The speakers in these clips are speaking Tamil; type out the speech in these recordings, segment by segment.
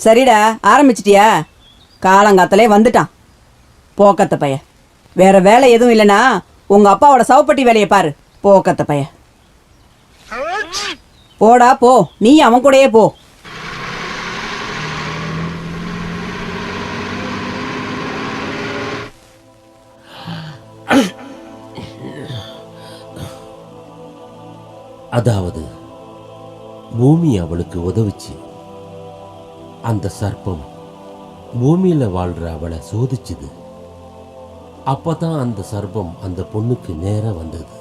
சரிடா, ஆரம்பிச்சிட்டியா? காலங்காத்தலே வந்துட்டான் போக்கத்த பைய. வேற வேலை எதுவும் இல்லைனா உங்க அப்பாவோட சவப்பட்டி வேலையை பாரு. போக்கத்த பைய, போடா போ, நீ அவன் கூடயே போ. அதாவது பூமி அவளுக்கு உதவுச்சு. அந்த சர்ப்பம் பூமியில வாழ்ற அவளை சோதிச்சுது. அப்பதான் அந்த சர்ப்பம் அந்த பொண்ணுக்கு நேரா வந்தது.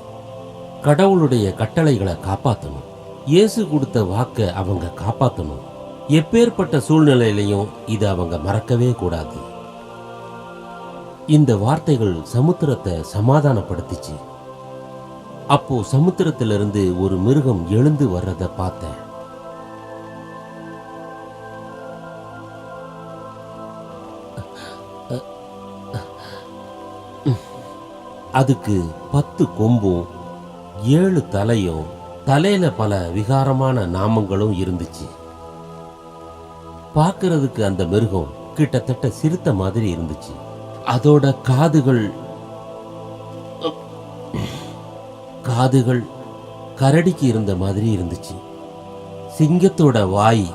கடவுளுடைய கட்டளைகளை காப்பாற்றணும், இயேசு கொடுத்த வாக்கை அவங்க காப்பாற்றணும். எப்பேற்பட்ட சூழ்நிலையிலையும் இதை அவங்க மறக்கவே கூடாது. இந்த வார்த்தைகள் சமுத்திரத்தை சமாதானப்படுத்திச்சு. அப்போ சமுத்திரத்திலிருந்து ஒரு மிருகம் எழுந்து வர்றத பார்த்தேன். அதுக்கு 10 கொம்பும் 7 தலையும், தலையில பல விகாரமான நாமங்களும் இருந்துச்சு. பார்க்கறதுக்கு அந்த மிருகம் கிட்டத்தட்ட சிறுத்தை மாதிரி இருந்துச்சு. அதோட காதுகள் கரடிக்கு இருந்த மாதிரி இருந்துச்சு. சிங்கத்தோட வாய்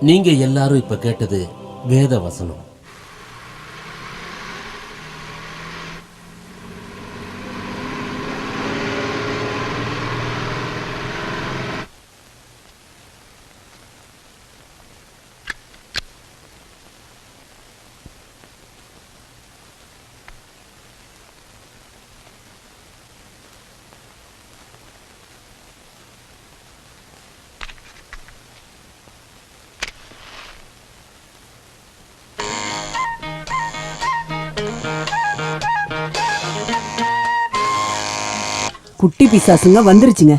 நீங்க எல்லாரும் இப்ப கேட்டது வேத வசனம். குட்டி பிசாசுங்க வந்துருச்சுங்க.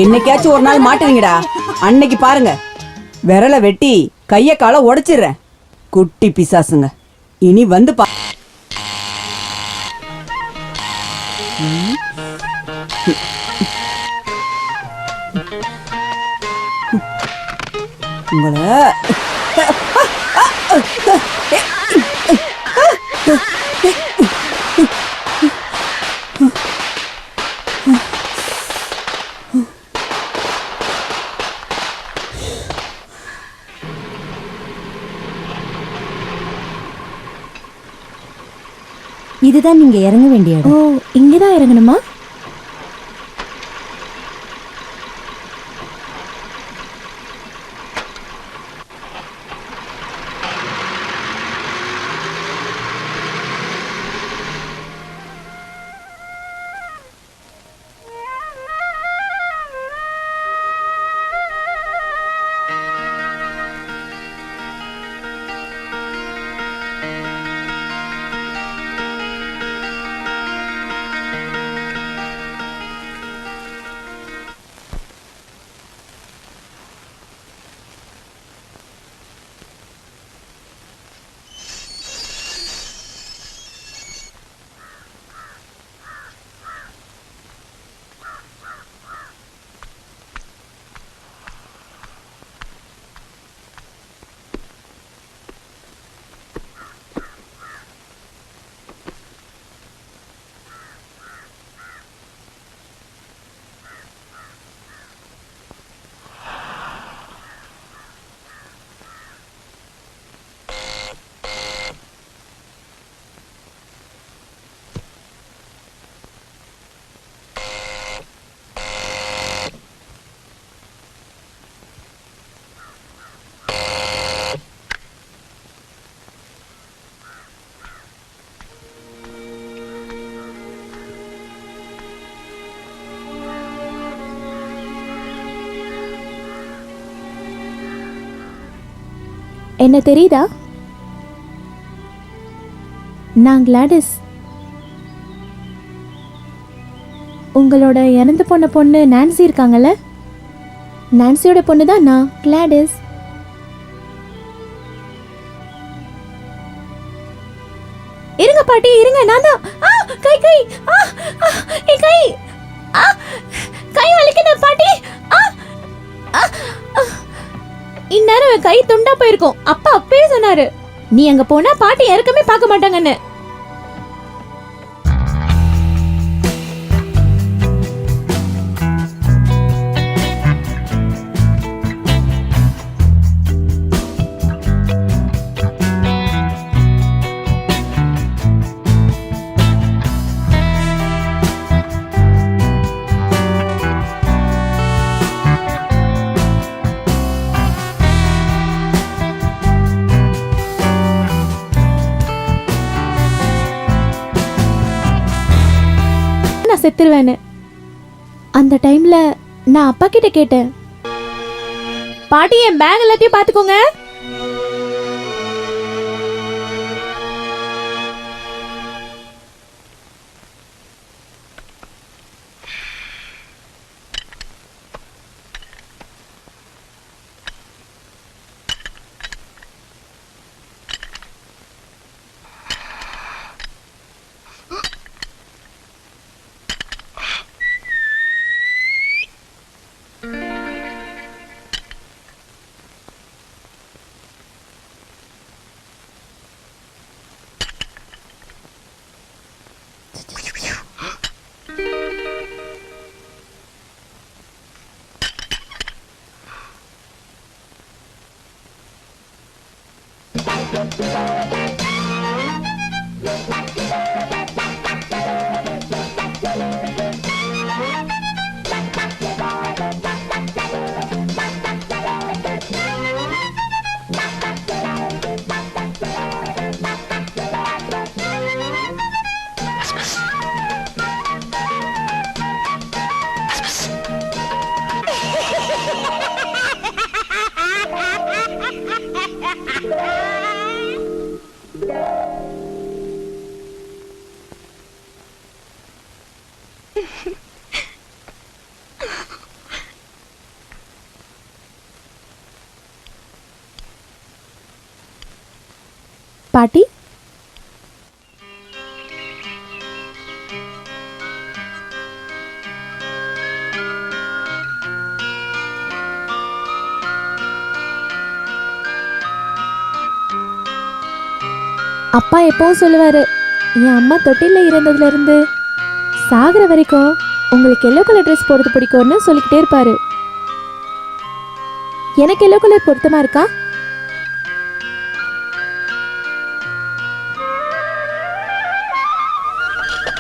என்னைக்காச்சும் ஒரு நாள் மாட்டுவீங்கடா. அன்னைக்கு பாருங்க, விரல வெட்டி கைய கால உடைச்சிடுறேன். குட்டி பிசாசுங்க இனி வந்து உங்களை இதுதான் நீங்க இறங்க வேண்டிய இடம். ஓ, இங்கதான் இறங்கணுமா? என்ன தெரியுதா? நான் கிளாடிஸ். உங்களோட இறந்து போன பொண்ணு நான்சி இருக்காங்கல்ல, நான்சியோட பொண்ணு தான் நான், கிளாடிஸ். இருங்க பாட்டி, இருங்க, நான் தான். கை கை என் கை கை வலிக்குது பாட்டி. இந்நேரம் என் கை துண்டா போயிருக்கும். அப்பா அப்பவே சொன்னாரு, நீ அங்க போனா பாட்டி இறக்கமே பார்க்க மாட்டாங்கன்னு. செத்துருவேன்னு. அந்த டைம்ல நான் அப்பா கிட்ட கேட்டேன், பாட்டி என் பேக் எல்லாத்தையும் பாத்துக்கோங்க. பாட்டி, அப்பா எப்பவும் சொல்லுவாரு, என் அம்மா தொட்டில இருந்ததுல இருந்து சாகுற வரைக்கும் உங்களுக்கு எல்லோ கலர் ட்ரெஸ் போடுறது பிடிக்கும்னு சொல்லிக்கிட்டே இருப்பாரு. எனக்கு எல்லோ கலர் பொருத்தமா இருக்கா?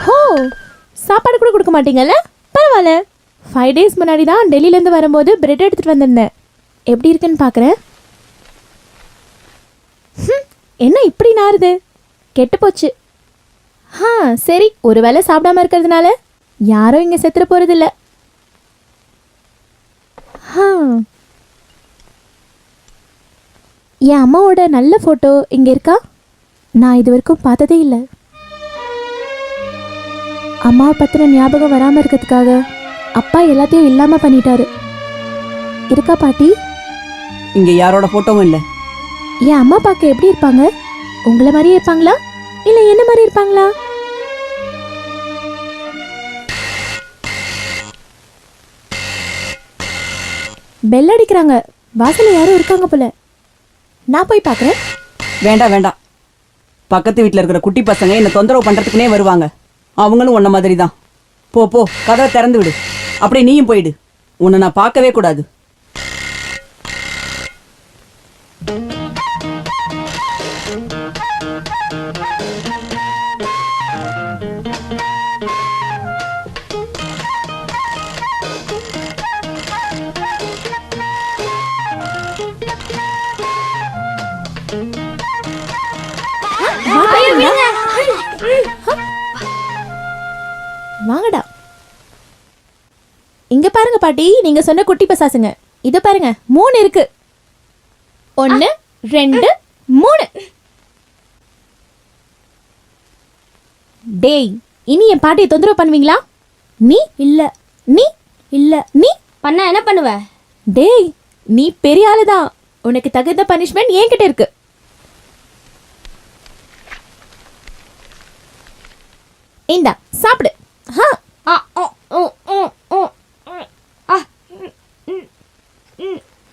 ஹோ, சாப்பாடு கூட கொடுக்க மாட்டீங்கல்ல? பரவாயில்ல. 5 days முன்னாடி தான் டெல்லியிலேருந்து வரும்போது பிரெட் எடுத்துட்டு வந்திருந்தேன். எப்படி இருக்குன்னு பார்க்குறேன். என்ன இப்படி நாறுது? கெட்டு போச்சு. சரி, ஒரு வேளை சாப்பிடாம இருக்கிறதுனால யாரும் இங்கே செத்துற போறதில்ல. என் அம்மாவோட நல்ல ஃபோட்டோ இங்கே இருக்கா? நான் இது வரைக்கும் பார்த்ததே இல்லை. அம்மாவை பற்றின ஞாபகம் வராமல் இருக்கிறதுக்காக அப்பா எல்லாத்தையும் இல்லாமல் பண்ணிட்டாரு. இருக்கா பாட்டி? இங்க யாரோட போட்டோவும் இல்லை. என் அம்மா பார்க்க எப்படி இருப்பாங்க? உங்களை மாதிரியே இருப்பாங்களா இல்லை என்ன மாதிரி இருப்பாங்களா? பெல் அடிக்கிறாங்க. வாசல்ல யாரும் இருக்காங்க போல. நான் போய் பார்க்குறேன். வேண்டாம் வேண்டாம், பக்கத்து வீட்டில் இருக்கிற குட்டி பசங்க என்னை தொந்தரவு பண்ணுறதுக்குனே வருவாங்க. அவங்களும் உன்ன மாதிரி தான். போ போ, கதவை திறந்து விடு. அப்படியே நீயும் போயிடு. உன்னை நான் பார்க்கவே கூடாது. வாங்கடா. இங்க பாருங்க பாட்டி, நீங்க சொன்ன குட்டி பசாசுங்க. இத பாருங்க, 3 இருக்கு. 1 2 3. டேய், இனி என் பாட்டியை தொந்தரவு பண்ணுவீங்களா? நீ இல்ல. நீ இல்ல. நீ பண்ண என்ன பண்ணுவ? டேய் நீ பெரிய ஆளுதான், உனக்கு தகுந்த பனிஷ்மெண்ட் என்கிட்ட இருக்கு. இந்தா சாப்பிடு. ஹா.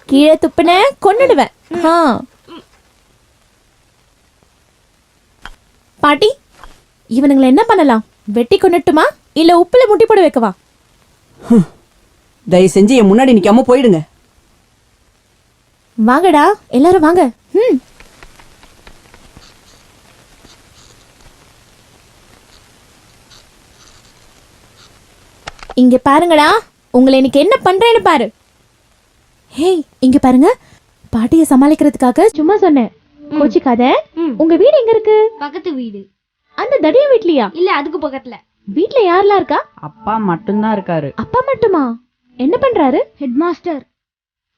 கீழே துப்புன கொன்னுடுவேன். ஹா. பாட்டி, இவனுங்களை என்ன பண்ணலாம்? வெட்டி கொண்டுட்டுமா இல்ல உப்புல முட்டி போட வைக்கவா? தயவு செஞ்சு என் முன்னாடி நிக்காம போயிடுங்க. வாங்கடா எல்லாரும் வாங்க. இங்க பாருங்கடா, உங்களை இன்னைக்கு என்ன பண்றேன்னு பாரு. ஹேய் இங்க பாருங்க, பாட்டியை சமாளிக்கிறதுக்காக சும்மா சொன்னேன், கோச்சிக்காத. உங்க வீடு எங்க இருக்கு? பக்கத்து வீடு. அந்த தடிய வீட்லயா? இல்ல அதுக்கு பக்கத்துல. வீட்ல யாரெல்லாம் இருக்கா? அப்பா மட்டும்தான் இருக்காரு. அப்பா மட்டுமா? என்ன பண்றாரு? Head master.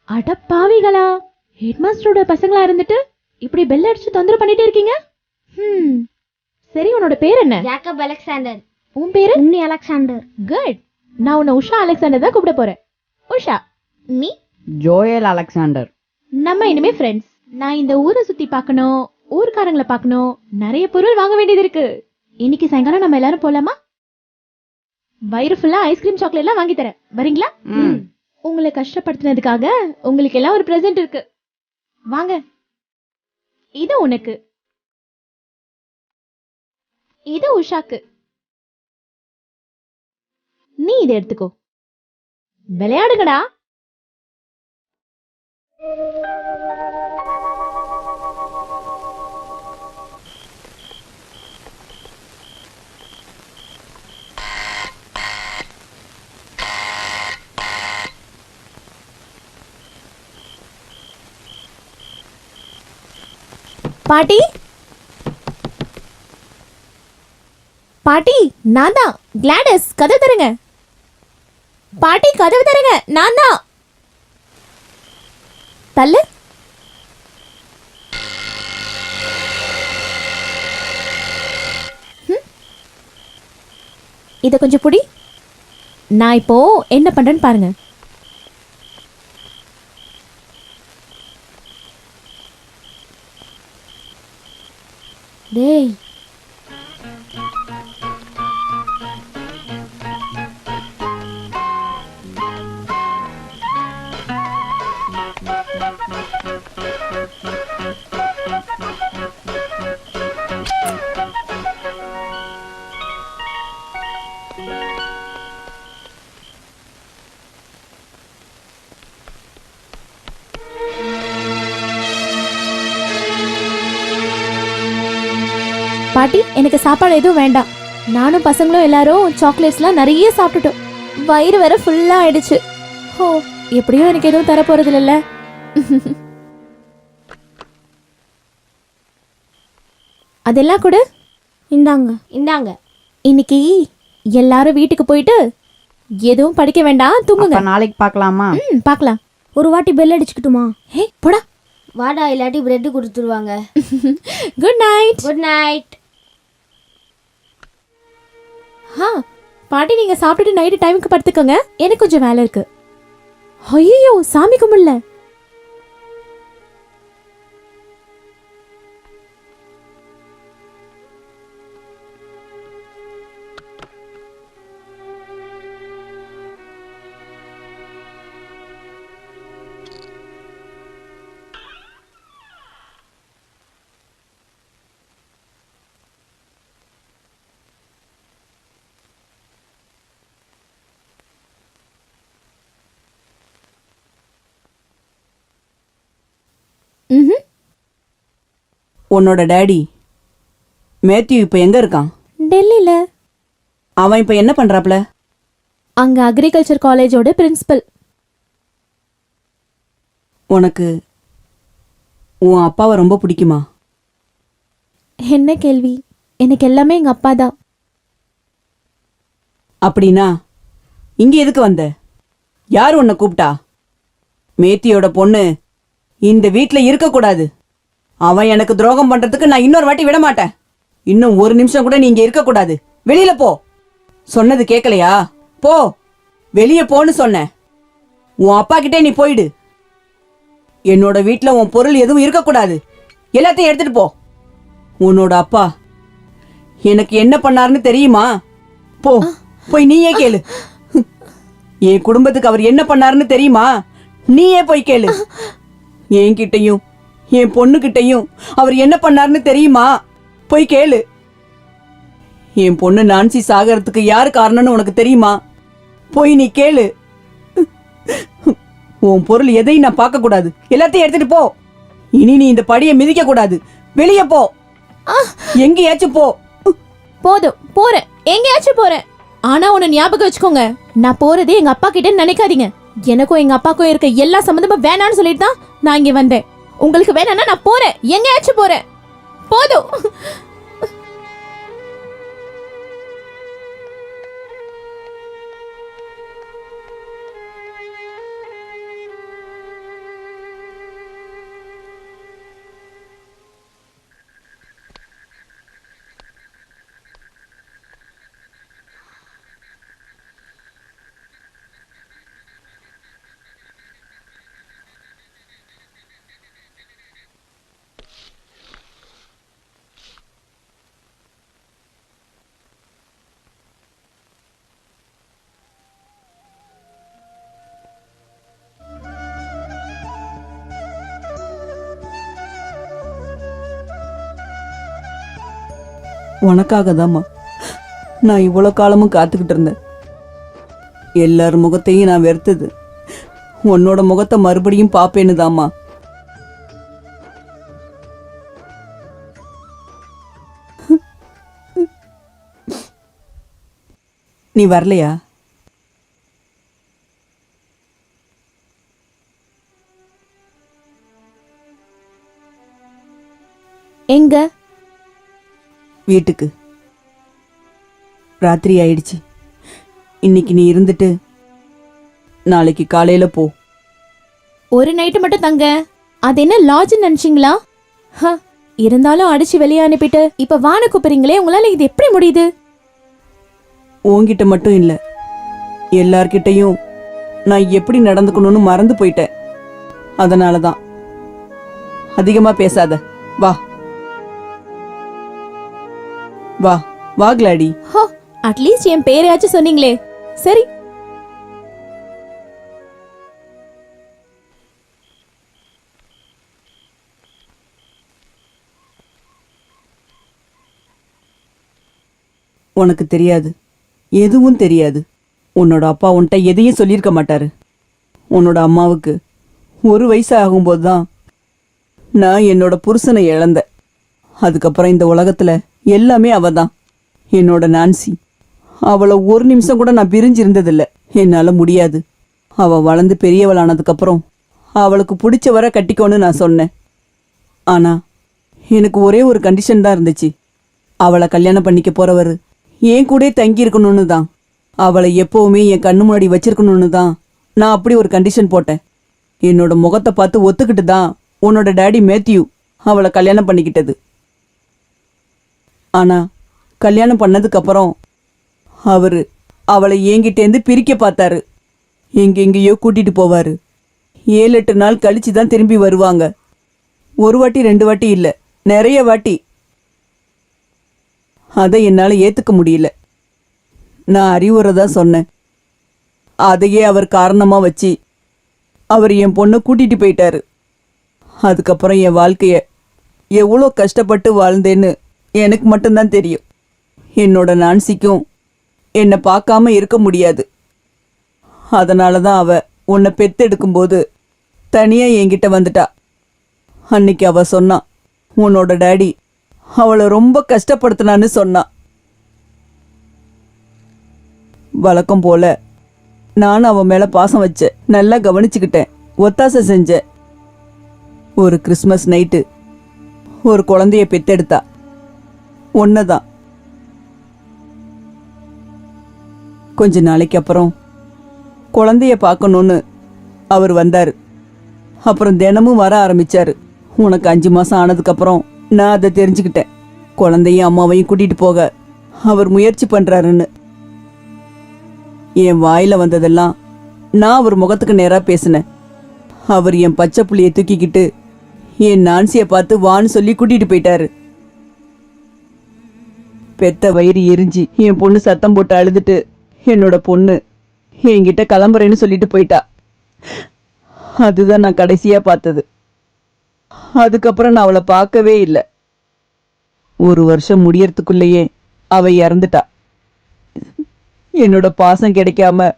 அட பாவிகளா, ஹெட் மாஸ்டரோட பசங்களா இருந்துட்டு இப்படி பெல் அடிச்சு தொந்தரவு பண்ணிட்டே இருக்கீங்க. சரி, உன்னோட பேர் என்ன? Jacob Alexander. உன் பேரு? உன்னி அலெக்சாண்டர். குட். நான் உன்னை உஷா அலெக்சாண்டர் தான் கூப்பிட போறேன். உஷா, நீ? Joel Alexander. நம்ம இனிமே ஃப்ரெண்ட்ஸ். நான் இந்த ஊரை சுத்தி பார்க்கணும், ஊர்க்காரங்களை பார்க்கணும், நிறைய பொருள் வாங்க வேண்டியது இருக்கு. இன்னைக்கு சாயங்காலம் நம்ம எல்லாரும் போலாமா? வயிறு ஃபுல்லா ஐஸ்கிரீம் சாக்லேட் எல்லாம் வாங்கி தரேன், வரீங்களா? உங்களை கஷ்டப்படுத்தினதுக்காக உங்களுக்கு எல்லாம் ஒரு பிரசன்ட் இருக்கு. வாங்க. இது உனக்கு, இது உஷாக்கு. நீ இதை எடுத்துக்கோ, விளையாடுங்கடா. பாட்டி, பாட்டி, நான் தான் கிளாடஸ். கதவு தருங்க பாட்டி, கதவு தருங்க. நான் தான். தள்ளு. இத கொஞ்சம் புடி. நான் இப்போ என்ன பண்றேன்னு பாருங்க. டேய், பாட்டி, எனக்கு சாப்பாடு எதுவும் வேண்டாம். நானும் பசங்களும் எல்லாரும் சாக்லேட்ஸ்லாம் நிறைய சாப்பிட்டுட்டோம். வயிறு வேற ஃபுல்லா ஆயிடுச்சு. ஓ, எப்படியும் எனக்கு எதுவும் தர போறது இல்லைல்ல. அதெல்லாம் கூட இந்தாங்க. இந்தாங்க. இன்னைக்கு எல்லாரும் வீட்டுக்கு போயிட்டு எதுவும் படிக்க வேண்டாம், தூங்குங்க. நாளைக்கு பார்க்கலாமா? பார்க்கலாம். ஒரு வாட்டி பெல் அடிச்சுக்கிட்டுமா? ஹே போடா. வாடா, இல்லாட்டி பிரெட் கொடுத்துருவாங்க. Good night. Good night. பாட்டி, நீங்க சாப்பிட்டுட்டு நைட்டு டைமுக்கு படுத்துக்கோங்க, எனக்கு கொஞ்சம் வேலை இருக்கு. ஐயோ, சாமி கும்பிடல. உன்னோட டேடி மேத்யூ இப்ப எங்க இருக்கான்? டெல்லியில. அவன் இப்ப என்ன பண்றாப்ல? அங்க அக்ரிகல்ச்சர் காலேஜோட பிரின்சிபல். உனக்கு உன் அப்பாவை ரொம்ப பிடிக்குமா? என்ன கேள்வி? எனக்கு எல்லாமே எங்க அப்பா தான். அப்படின்னா இங்க எதுக்கு வந்த? யார் உன்னை கூப்பிட்டா? மேத்தியோட பொண்ணு இந்த வீட்ல இருக்கக்கூடாது. அவன் எனக்கு துரோகம் பண்றதுக்கு நான் இன்னொரு வாட்டி விட மாட்டேன். இன்னும் ஒரு நிமிஷம் கூட நீ இங்க இருக்கக்கூடாது. வெளியில போ. சொன்னது கேட்கலையா? போ, வெளியே போன்னு சொன்னேன். உன் அப்பா கிட்டே நீ போயிடு. என்னோட வீட்ல உன் பொருள் எதுவும் இருக்கக்கூடாது. எல்லாத்தையும் எடுத்துட்டு போ. உன்னோட அப்பா எனக்கு என்ன பண்ணாருன்னு தெரியுமா? போ, போய் நீயே கேளு. என் குடும்பத்துக்கு அவர் என்ன பண்ணாருன்னு தெரியுமா? நீயே போய் கேளு. என்கிட்டயும் என் பொண்ணுகிட்டயும் அவர் என்ன பண்ணாருன்னு தெரியுமா? போய் கேளு. என் பொண்ணு நான்சி சாகறதுக்கு யாரு காரணம்னு உனக்கு தெரியுமா? போய் நீ கேளு. உன் பொருள் எதையும் நான் பார்க்க கூடாது. எல்லாத்தையும் எடுத்துட்டு போ. இனி நீ இந்த படியை மிதிக்க கூடாது. வெளியே போ. எங்கேயாச்சும் போ. போதும், போறேன், எங்கேயாச்சும் போறேன். ஆனா ஒண்ணு ஞாபகம் வச்சுக்கோங்க, நான் போறதே எங்க அப்பா கிட்ட நினைக்காதீங்க. எனக்கும் எங்க அப்பாக்கும் இருக்க எல்லா சம்மந்தமும் வேணான்னு சொல்லிட்டு தான் நான் இங்க வந்தேன். உங்களுக்கு வேணாம்னா நான் போறேன், எங்கேயாச்சும் போறேன். போதும். உனக்காக தாம்மா நான் இவ்வளோ காலமும் காத்துக்கிட்டு இருந்தேன். எல்லார் முகத்தையும் நான் வெறுத்தது உன்னோட முகத்தை மறுபடியும் பாப்பேன்னு தாம்மா. நீ வரலையா? எங்க? வீட்டுக்கு. ராத்திரி ஆயிடுச்சு. இன்னைக்கு நீ இருந்துட்டு நாளைக்கு காலையில போ. ஒரு நைட்டு மட்டும் தங்க. அது என்ன லாட்ஜ் நினைச்சீங்களா? இருந்தாலும் அடிச்சு வெளியே அனுப்பிட்டு இப்ப வான கூப்பிடுறீங்களே, உங்களால இது எப்படி முடியுது? உன்கிட்ட மட்டும் இல்ல, எல்லார்கிட்டையும் நான் எப்படி நடந்துக்கணும்னு மறந்து போயிட்டேன். அதனாலதான். அதிகமா பேசாத. வா வா வா கிளாடி. அட்லீஸ்ட் என் பேரையாச்சும் சொன்னீங்களே. சரி, உனக்கு தெரியாது, எதுவும் தெரியாது. உன்னோட அப்பா உன்கிட்ட எதையும் சொல்லியிருக்க மாட்டாரு. உன்னோட அம்மாவுக்கு 1 வயசு ஆகும்போது தான் நான் என்னோட புருஷனை இழந்தேன். அதுக்கப்புறம் இந்த உலகத்துல எல்லாமே அவ தான். என்னோட நான்சி. அவளை ஒரு நிமிஷம் கூட நான் பிரிஞ்சிருந்ததில்லை. என்னால முடியாது. அவ வளர்ந்து பெரியவளானதுக்கப்புறம் அவளுக்கு பிடிச்சவரை கட்டிக்கோன்னு நான் சொன்னேன். ஆனா எனக்கு ஒரே ஒரு கண்டிஷன் தான் இருந்துச்சு. அவளை கல்யாணம் பண்ணிக்க போறவர் என் கூட தங்கி இருக்கணும்னு தான். அவளை எப்பவுமே என் கண்ணு முன்னாடி வச்சிருக்கணும்னு தான் நான் அப்படி ஒரு கண்டிஷன் போட்டேன். என்னோட முகத்தை பார்த்து ஒத்துக்கிட்டு தான் உன்னோட டாடி மேத்யூ அவளை கல்யாணம் பண்ணிக்கிட்டது. ஆனா கல்யாணம் பண்ணதுக்கு அப்புறம் அவரு அவளை என்கிட்டேருந்து பிரிக்க பார்த்தாரு. எங்கெங்கேயோ கூட்டிட்டு போவாரு. 7-8 நாள் கழிச்சு தான் திரும்பி வருவாங்க. 1 வாட்டி 2 வாட்டி இல்ல, நிறைய வாட்டி. அதை என்னால ஏத்துக்க முடியல. நான் அறிவுரை தான் சொன்னேன். அதையே அவர் காரணமா வச்சு அவர் என் பொண்ணை கூட்டிட்டு போயிட்டாரு. அதுக்கப்புறம் என் வாழ்க்கைய எவ்வளோ கஷ்டப்பட்டு வாழ்ந்தேன்னு எனக்கு மட்டும்தான் தெரியும். என்னோட நான்சிக்கும் என்னை பார்க்காம இருக்க முடியாது. அதனால தான் அவ உன்னை பெத்தெடுக்கும்போது தனியா என்கிட்ட வந்துட்டா. அன்னைக்கு அவ சொன்னா, உன்னோட டாடி அவளை ரொம்ப கஷ்டப்படுத்தினான்னு சொன்னா. வழக்கம் போல நானும் அவன் மேல பாசம் வச்சேன். நல்லா கவனிச்சுக்கிட்டேன், ஒத்தாசை செஞ்சேன். ஒரு கிறிஸ்மஸ் நைட்டு ஒரு குழந்தைய பெத்தெடுத்தா. ஒன்னதான். கொஞ்ச நாளைக்கு அப்புறம் குழந்தைய பார்க்கணும்னு அவர் வந்தாரு. அப்புறம் தினமும் வர ஆரம்பிச்சாரு. உனக்கு 5 மாசம் ஆனதுக்கப்புறம் நான் அதை தெரிஞ்சுக்கிட்டேன். குழந்தையும் அம்மாவையும் கூட்டிட்டு போக அவர் முயற்சி பண்றாருன்னு. என் வாயில வந்ததெல்லாம் நான் அவர் முகத்துக்கு நேரா பேசினேன். அவர் என் பச்சை புள்ளைய தூக்கிக்கிட்டு என் நான்சிய பார்த்து வான்னு சொல்லி கூட்டிட்டு போயிட்டாரு. பெத்த வயிறு எரிஞ்சு என் பொண்ணு சத்தம் போட்டு அழுதுட்டு என்னோட பொண்ணு என்கிட்ட கிளம்புறேன்னு சொல்லிட்டு போயிட்டா. அதுதான் நான் கடைசியா பார்த்தது. அதுக்கப்புறம் நான் அவளை பார்க்கவே இல்லை. 1 வருஷம் முடியறதுக்குள்ளேயே அவ இறந்துட்டா. என்னோட பாசம் கிடைக்காம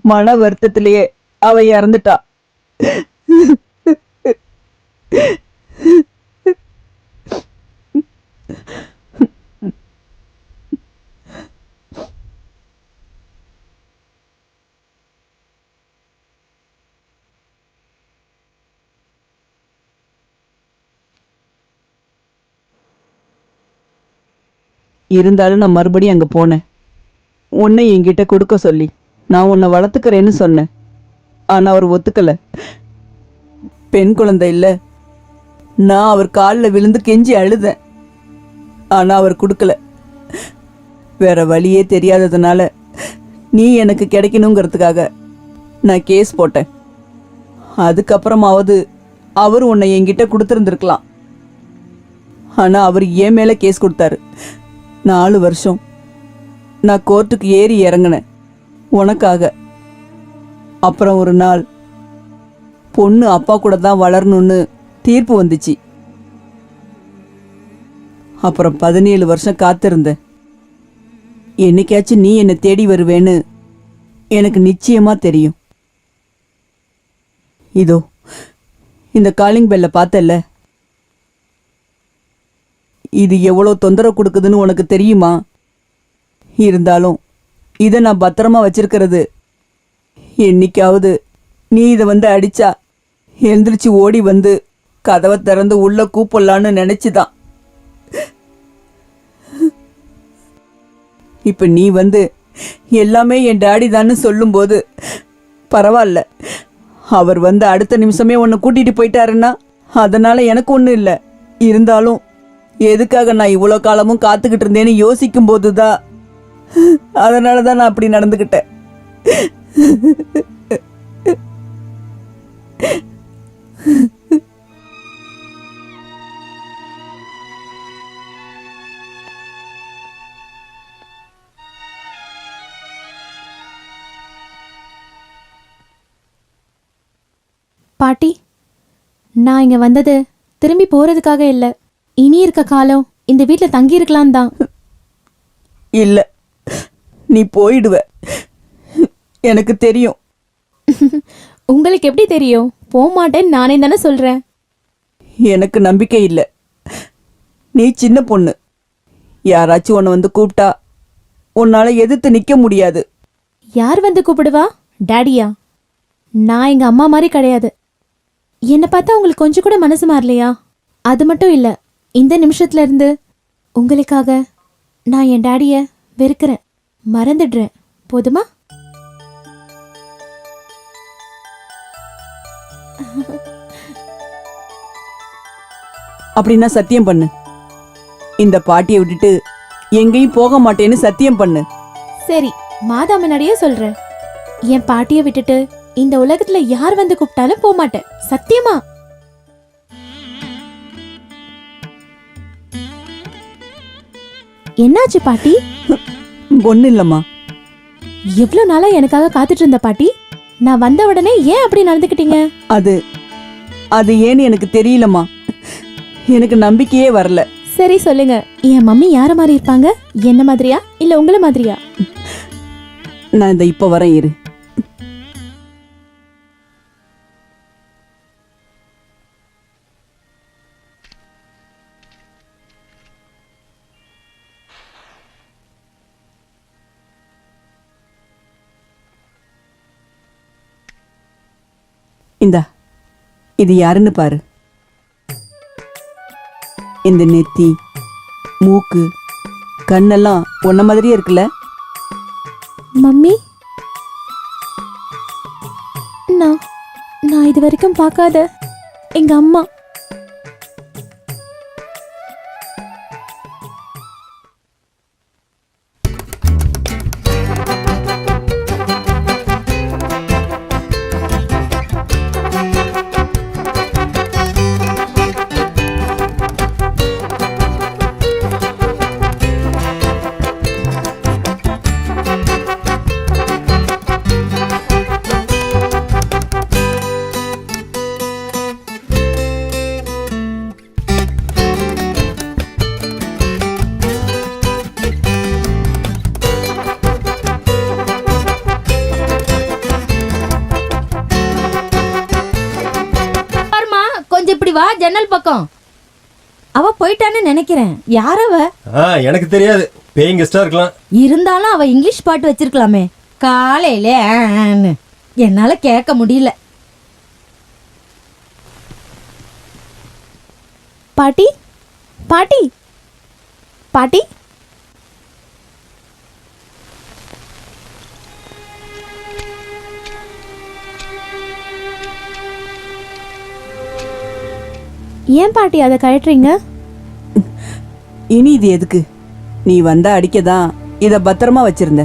மன வருத்தத்திலேயே அவ இறந்துட்டா. இருந்தாலும் நான் மறுபடியும் அங்க போனேன். உன்னை என்கிட்ட கொடுக்க சொல்லி நான் உன்னை வளர்த்துக்கிறேன்னு சொன்னேன். ஆனா அவர் ஒத்துக்கல. பெண் குழந்தை இல்ல. நான் அவர் காலில் விழுந்து கெஞ்சி அழுதேன். ஆனா அவர் கொடுக்கல. வேற வழியே தெரியாததுனால நீ எனக்கு கிடைக்கணுங்கிறதுக்காக நான் கேஸ் போட்டேன். அதுக்கப்புறமாவது அவர் உன்னை என்கிட்ட கொடுத்துருந்துருக்கலாம். ஆனா அவர் என் மேல கேஸ் கொடுத்தாரு. 4 வருஷம் நான் கோர்ட்டுக்கு ஏறி இறங்கினேன் உனக்காக. அப்புறம் ஒரு நாள் பொண்ணு அப்பா கூட தான் வளரணும்னு தீர்ப்பு வந்துச்சு. அப்புறம் 17 வருஷம் காத்திருந்தேன். என்னைக்காச்சும் நீ என்னை தேடி வருவேன்னு எனக்கு நிச்சயமா தெரியும். இதோ இந்த காலிங் பெல்ல பார்த்தல்ல, இது எவ்வளவு தொந்தரவு கொடுக்குதுன்னு உனக்கு தெரியுமா? இருந்தாலும் இதை நான் பத்திரமா வச்சிருக்கிறது என்னைக்காவது நீ இதை வந்து அடிச்சா எழுந்திரிச்சு ஓடி வந்து கதவை திறந்து உள்ள கூப்பிடலான்னு நினைச்சுதான். இப்ப நீ வந்து எல்லாமே என் டாடி தான்னு சொல்லும்போது பரவாயில்ல. அவர் வந்து அடுத்த நிமிஷமே உன்னை கூட்டிட்டு போயிட்டாருன்னா அதனால எனக்கு ஒன்றும் இல்லை. இருந்தாலும் எதுக்காக நான் இவ்வளோ காலமும் காத்துக்கிட்டு இருந்தேன்னு யோசிக்கும் போதுதான், அதனால தான் நான் அப்படி நடந்துக்கிட்டேன். பாட்டி, நான் இங்க வந்தது திரும்பி போறதுக்காக இல்ல. இனி இருக்க காலம் இந்த வீட்ல தங்கி இருக்கலாம் தான். இல்ல, நீ போயிடுவ, எனக்கு தெரியும். உங்களுக்கு எப்படி தெரியும்? போக மாட்டேன்னு நானே தானே சொல்றேன். எனக்கு நம்பிக்கை இல்லை. நீ சின்ன பொண்ணு. யாராச்சும் உன்னை வந்து கூப்பிட்டா உன்னால எதிர்த்து நிக்க முடியாது. யார் வந்து கூப்பிடுவா? டாடியா? நான் எங்க அம்மா மாதிரி கிடையாது. என்னை பார்த்தா உங்களுக்கு கொஞ்சம் கூட மனசு மாறலையா? அது மட்டும் இல்ல, இந்த நிமிஷத்துல இருந்து உங்களுக்காக நான் என் டாடிய வெறுக்கிறேன், மறந்துடுறேன். போதுமா? அப்படின்னா சத்தியம் பண்ணு. இந்த பாட்டியை விட்டுட்டு எங்கேயும் போக மாட்டேன்னு சத்தியம் பண்ணு. சரி, மாதா முன்னாடியே சொல்றேன். என் பாட்டியை விட்டுட்டு இந்த உலகத்துல யார் வந்து கூப்பிட்டாலும் போக மாட்டேன். சத்தியமா? என்னாச்சு பாட்டி? ஒண்ணு இல்லம்மா. எவ்வளவு நாளா எனக்காக காத்துட்டு இருந்த பாட்டி, நான் வந்த உடனே ஏன் அப்படி நடந்துக்கிட்டீங்க? அது ஏன்னு எனக்கு தெரியலம்மா. எனக்கு நம்பிக்கையே வரல. சரி சொல்லுங்க, என் மம்மி யார மாதிரி இருப்பாங்க? என்ன மாதிரியா இல்ல உங்கள மாதிரியா? நான் இந்த இப்ப வரேன், இரு. இந்தா, இது யாருன்னு பாரு. இந்த நெத்தி, மூக்கு, கண்ணெல்லாம் உன்ன மாதிரியே இருக்குல்ல? மம்மி, நான் இது வரைக்கும் பார்க்காத எங்க அம்மா. கொஞ்சம் இப்படி வா ஜன்னல் பக்கம். அவ போயிட்டான்னு நினைக்கிறேன். யார் அவ? எனக்கு தெரியாது, பேயிங் கெஸ்டா இருக்கலாம். இருந்தாலும் அவ இங்கிலீஷ் பாட்டு வச்சிருக்கலாமே. காலையில ஆன்னு என்னால கேட்க முடியல. பாட்டி பாட்டி பாட்டி ஏன் பாட்டி அதை கழட்டுறீங்க? இனி இது எதுக்கு? நீ வந்தா அடிக்கதான் இத பத்திரமா வச்சிருந்த.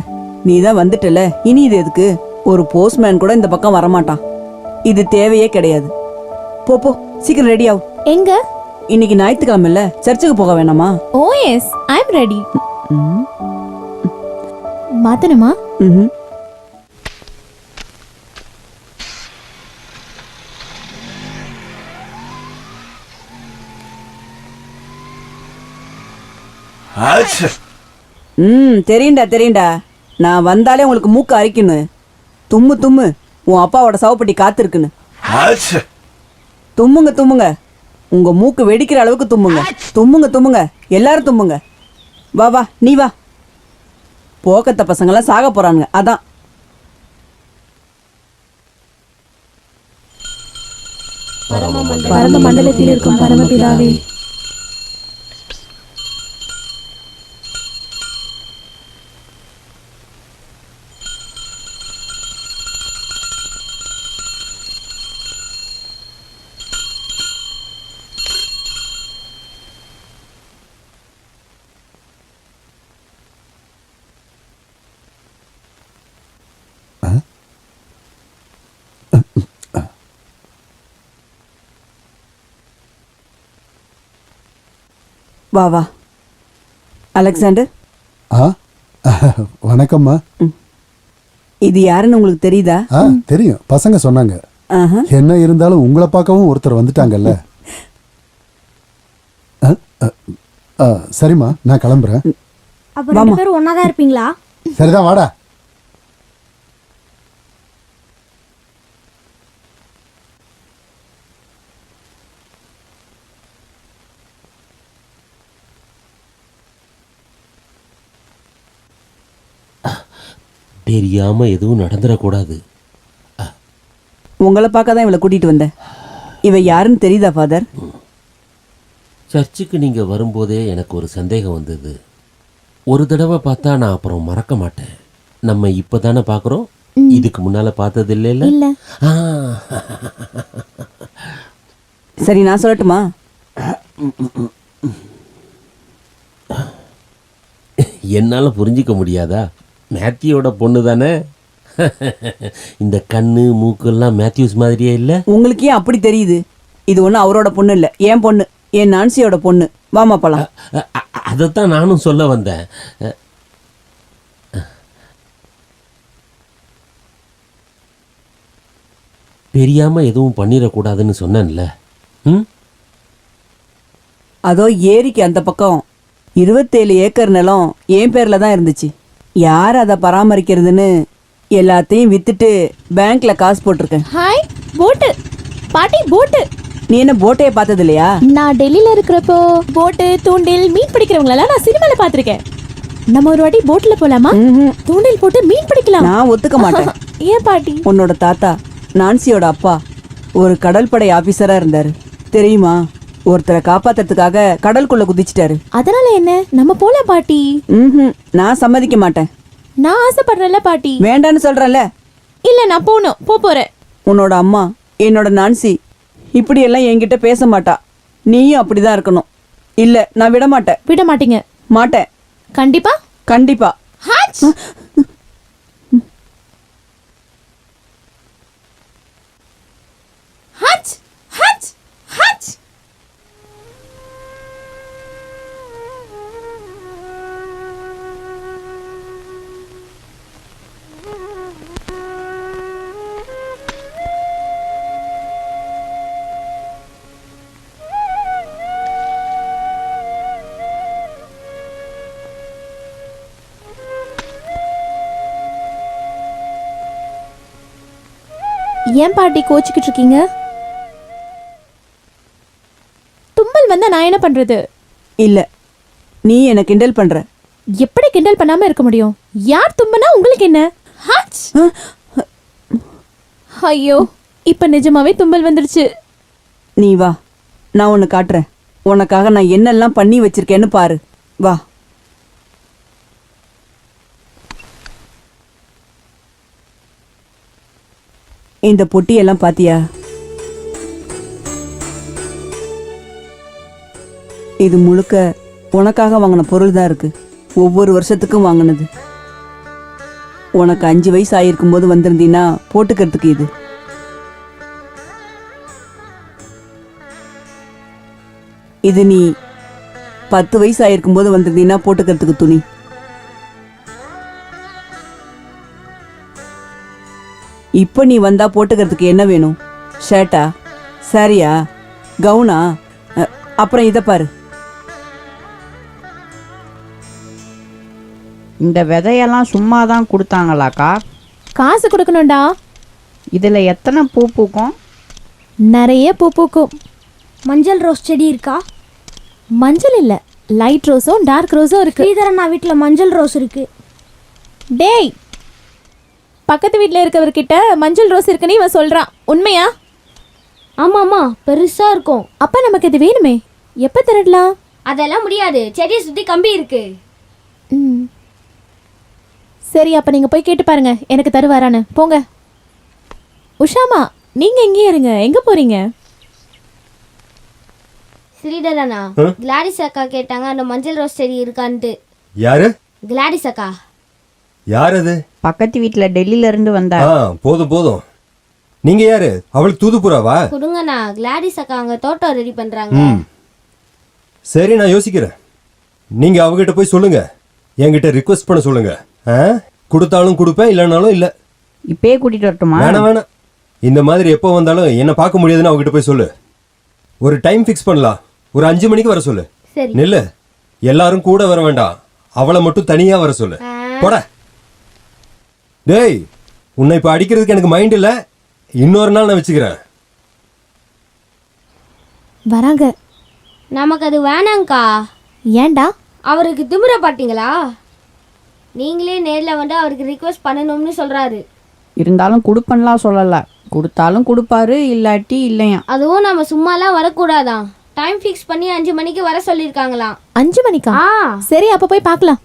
நீ தான் வந்துட்டல, இனி இது எதுக்கு? ஒரு போஸ்ட்மேன் கூட இந்த பக்கம் வரமாட்டான். இது தேவையே கிடையாது. போ போ, சீக்கிரம் ரெடி ஆகு. எங்க? இன்னைக்கு ஞாயிற்றுக்கிழமைல சர்ச்சுக்கு போக வேணாமா? ஓ எஸ், ஐ அம் ரெடி. மாத்தணுமா? ம்ஹும். தெரியும்டா தெரியும்டா. நான் வந்தாலே உங்களுக்கு மூக்கு அரிக்கணும். தும்மு தும்மு, உன் அப்பாவோட சவப்பட்டி காத்திருக்குன்னு. தும்முங்க தும்முங்க, உங்க மூக்கு வெடிக்கிற அளவுக்கு தும்முங்க. தும்முங்க தும்முங்க, எல்லாரும் தும்முங்க. வா வா, நீ வா. போக்கத்த பசங்கெல்லாம் சாக போறானுங்க, அதான். பரம மண்டலத்தில் இருக்கும் பரமபிதாவே, வா வா. அலெக்சாண்டர், வணக்கம்மா. இது யாருன்னு உங்களுக்கு தெரியுதா? தெரியும், பசங்க சொன்னாங்க. என்ன இருந்தாலும் உங்களை பார்க்கவும் ஒருத்தர் வந்துட்டாங்கல்ல. சரிம்மா, நான் கிளம்புறேன். அப்ப 2 பேரும் ஒன்னாதான் இருப்பீங்களா? சரிதான், வாடா. தெரியாம எதுவும் நடந்துடக்கூடாது. உங்களை பார்க்க தான் இவளை கூட்டிட்டு வந்தேன். இவ யாருன்னு தெரியுதா ஃபாதர்? சர்ச்சுக்கு நீங்க வரும்போதே எனக்கு ஒரு சந்தேகம் வந்தது. ஒரு தடவை பார்த்தா நான் அப்புறம் மறக்க மாட்டேன். நம்ம இப்பதானே பார்க்குறோம், இதுக்கு முன்னால பார்த்தது இல்லைல்ல? இல்ல. சரி, நான் சொல்லட்டுமா? என்னால புரிஞ்சிக்க முடியாதா? மேத்யூவோட பொண்ணு தானே. இந்த கண்ணு மூக்கெல்லாம் மேத்யூஸ் மாதிரியே இல்ல? உங்களுக்கு ஏன் அப்படி தெரியுது? இது ஒன்றும் அவரோட பொண்ணு இல்லை, என் பொண்ணு, என் நான்சியோட பொண்ணு. வாமா போலாம். அதைத்தான் நானும் சொல்ல வந்தேன். தெரியாம எதுவும் பண்ணிடக்கூடாதுன்னு சொன்னேன்ல. அதோ ஏரிக்கு அந்த பக்கம் 27 ஏக்கர் நிலம் என் பேர்ல தான் இருந்துச்சு. யார் அதை பராமரிக்கிறதுன்னு எல்லாத்தையும் வித்துட்டு பேங்க்ல காசு போட்டிருக்கேன். ஹாய் போட்டு பாட்டி, போட்டு. நீ என்ன போட்டையே பார்த்தது இல்லையா? நான் டெல்லியில இருக்கிறப்போ போட்டு தூண்டில் மீன் பிடிக்கிறவங்களெல்லாம் நான் சினிமால பாத்திருக்கேன். நம்ம ஒரு வாட்டி போட்ல போலாமா? தூண்டில் போட்டு மீன் பிடிக்கலாம். நான் ஒத்துக்க மாட்டேன். ஏன் பாட்டி? உன்னோட தாத்தா நான்சியோட அப்பா ஒரு கடற்படை ஆபீசரா இருந்தாரு, தெரியுமா? ஒருத்தரை காப்பாத்துறதுக்காக கடலுக்குள்ள குதிச்சிட்டாரு. அதனால என்ன, நம்ம போலாம் பாட்டி. நான் சம்மதிக்க மாட்டேன். நான் ஆசைப்படுறேன்ல பாட்டி. வேண்டான்னு சொல்றேன்ல. இல்ல, நான் போறேன். உன்னோட அம்மா, என்னோட நான்சி இப்படி எல்லாம் என்கிட்ட பேச மாட்டா. நீயும் அப்படிதான் இருக்கணும். இல்ல, நான் விட மாட்டேன். விட மாட்டீங்க? மாட்டேன். கண்டிப்பா கண்டிப்பா. ஹாச். ஹாச் ஹாச் ஹாச். ஏன் பாட்டி கோச்சிக்கிட்டு இருக்கீங்க? வந்தா நான் என்ன பண்றது? இல்ல நீ என்ன கிண்டல் பண்ற. எப்படி கிண்டல் பண்ணாம இருக்க முடியும்? யார் தும்பனா உங்களுக்கு என்ன? ஹாச்! ஐயோ, இப்ப நிஜமாவே தும்பல் வந்துருச்சு. நீ வா, நான் உன்னை காட்டுறேன். உனக்காக நான் என்னெல்லாம் பண்ணி வச்சிருக்கேன்னு பாரு. வா. இந்த பொட்டியெல்லாம் பாத்தியா? இது முழுக்க உனக்காக வாங்கின பொருள் தான் இருக்கு. ஒவ்வொரு வருஷத்துக்கும் வாங்கினது. உனக்கு 5 வயசு ஆயிருக்கும் போது வந்திருந்தீன்னா போட்டுக்கிறதுக்கு இது. இது நீ 10 வயசு ஆயிருக்கும் போது வந்திருந்தீன்னா போட்டுக்கிறதுக்கு துணி. இப்ப நீ வந்தா போட்டுக்கிறதுக்கு என்ன வேணும்? ஷர்ட்டா, சாரியா, கவுனா? அப்புறம் இதை பாரு. இந்த விதையெல்லாம் சும்மா தான் கொடுத்தாங்களாக்கா? காசு கொடுக்கணும்டா. இதில் எத்தனை பூ பூக்கும்? நிறைய பூ பூக்கும். மஞ்சள் ரோஸ் செடி இருக்கா? மஞ்சள் இல்ல, லைட் ரோஸும் டார்க் ரோஸும் இருக்கு. ஸ்ரீதரண்ணா வீட்டில் மஞ்சள் ரோஸ் இருக்கு. டேய், பக்கத்து வீட்ல இருக்கவர்கிட்ட மஞ்சள் ரோஸ் இருக்குன்னு இவன் சொல்றான். உண்மையா? ஆமாம்மா, பெருசா இருக்கும். அப்ப நமக்கு இது வேணுமே. எப்ப திருடலாம்? அதெல்லாம் முடியாது, செடியை சுத்தி கம்பி இருக்கு. சரி, அப்ப நீங்க போய் கேட்டு பாருங்க எனக்கு தருவாரான்னு. போங்க. உஷாமா, நீங்க எங்கேயே இருங்க. எங்க போறீங்க? ஸ்ரீதரண்ணா, கிளாடிஸ் அக்கா கேட்டாங்க அந்த மஞ்சள் ரோஸ் செடி இருக்கான்ட்டு. யாரு? கிளாடிஸ் அக்கா. யார் அது? பக்கத்து வீட்டில் டெல்லியில இருந்து வந்தா. போதும் போதும். நீங்க யாரு? அவளுக்கு தூதுப்புறாவா? கொடுங்கண்ணா, கிளாடிஸ் அக்கா அங்க தோட்டம் ரெடி பண்றாங்க. சரி, நான் யோசிக்கிறேன். நீங்க அவகிட்ட போய் சொல்லுங்க, என்கிட்ட ரிக்வெஸ்ட் பண்ண சொல்லுங்க. கொடுத்தாலும் கொடுப்பேன், இல்லைனாலும் இல்லை. இப்பயே கூட்டிட்டு வரட்டுமா? வேணாம் வேணாம். இந்த மாதிரி எப்போ வந்தாலும் என்ன பார்க்க முடியாதுன்னு அவகிட்ட போய் சொல்லு. ஒரு டைம் ஃபிக்ஸ் பண்ணலாம். ஒரு 5 மணிக்கு வர சொல்லு. சரி. நில்லு. எல்லாரும் கூட வர வேண்டாம், அவளை மட்டும் தனியா வர சொல்லு. போட. டேய், உன்னை இப்ப அடிக்கிறதுக்கு எனக்கு மைண்ட் இல்ல. இன்னொரு நாள் நான் வச்சுக்கிறேன். வராங்க. நமக்கு அது வேணாங்க்கா. ஏன்டா? அவருக்கு திமிர பாத்தீங்களா? நீங்களே நேர்ல வந்து அவருக்கு ரிக்வெஸ்ட் பண்ணணும்னு சொல்றாரு. இருந்தாலும் கொடுப்பேன்லாம் சொல்லல. கொடுத்தாலும் கொடுப்பாரு, இல்லாட்டி இல்லையா. அதுவும் நம்ம சும்மாலாம் வரக்கூடாதான். டைம் ஃபிக்ஸ் பண்ணி 5 மணிக்கு வர சொல்லியிருக்காங்களாம். 5 மணிக்கா? சரி, அப்ப போய் பார்க்கலாம்.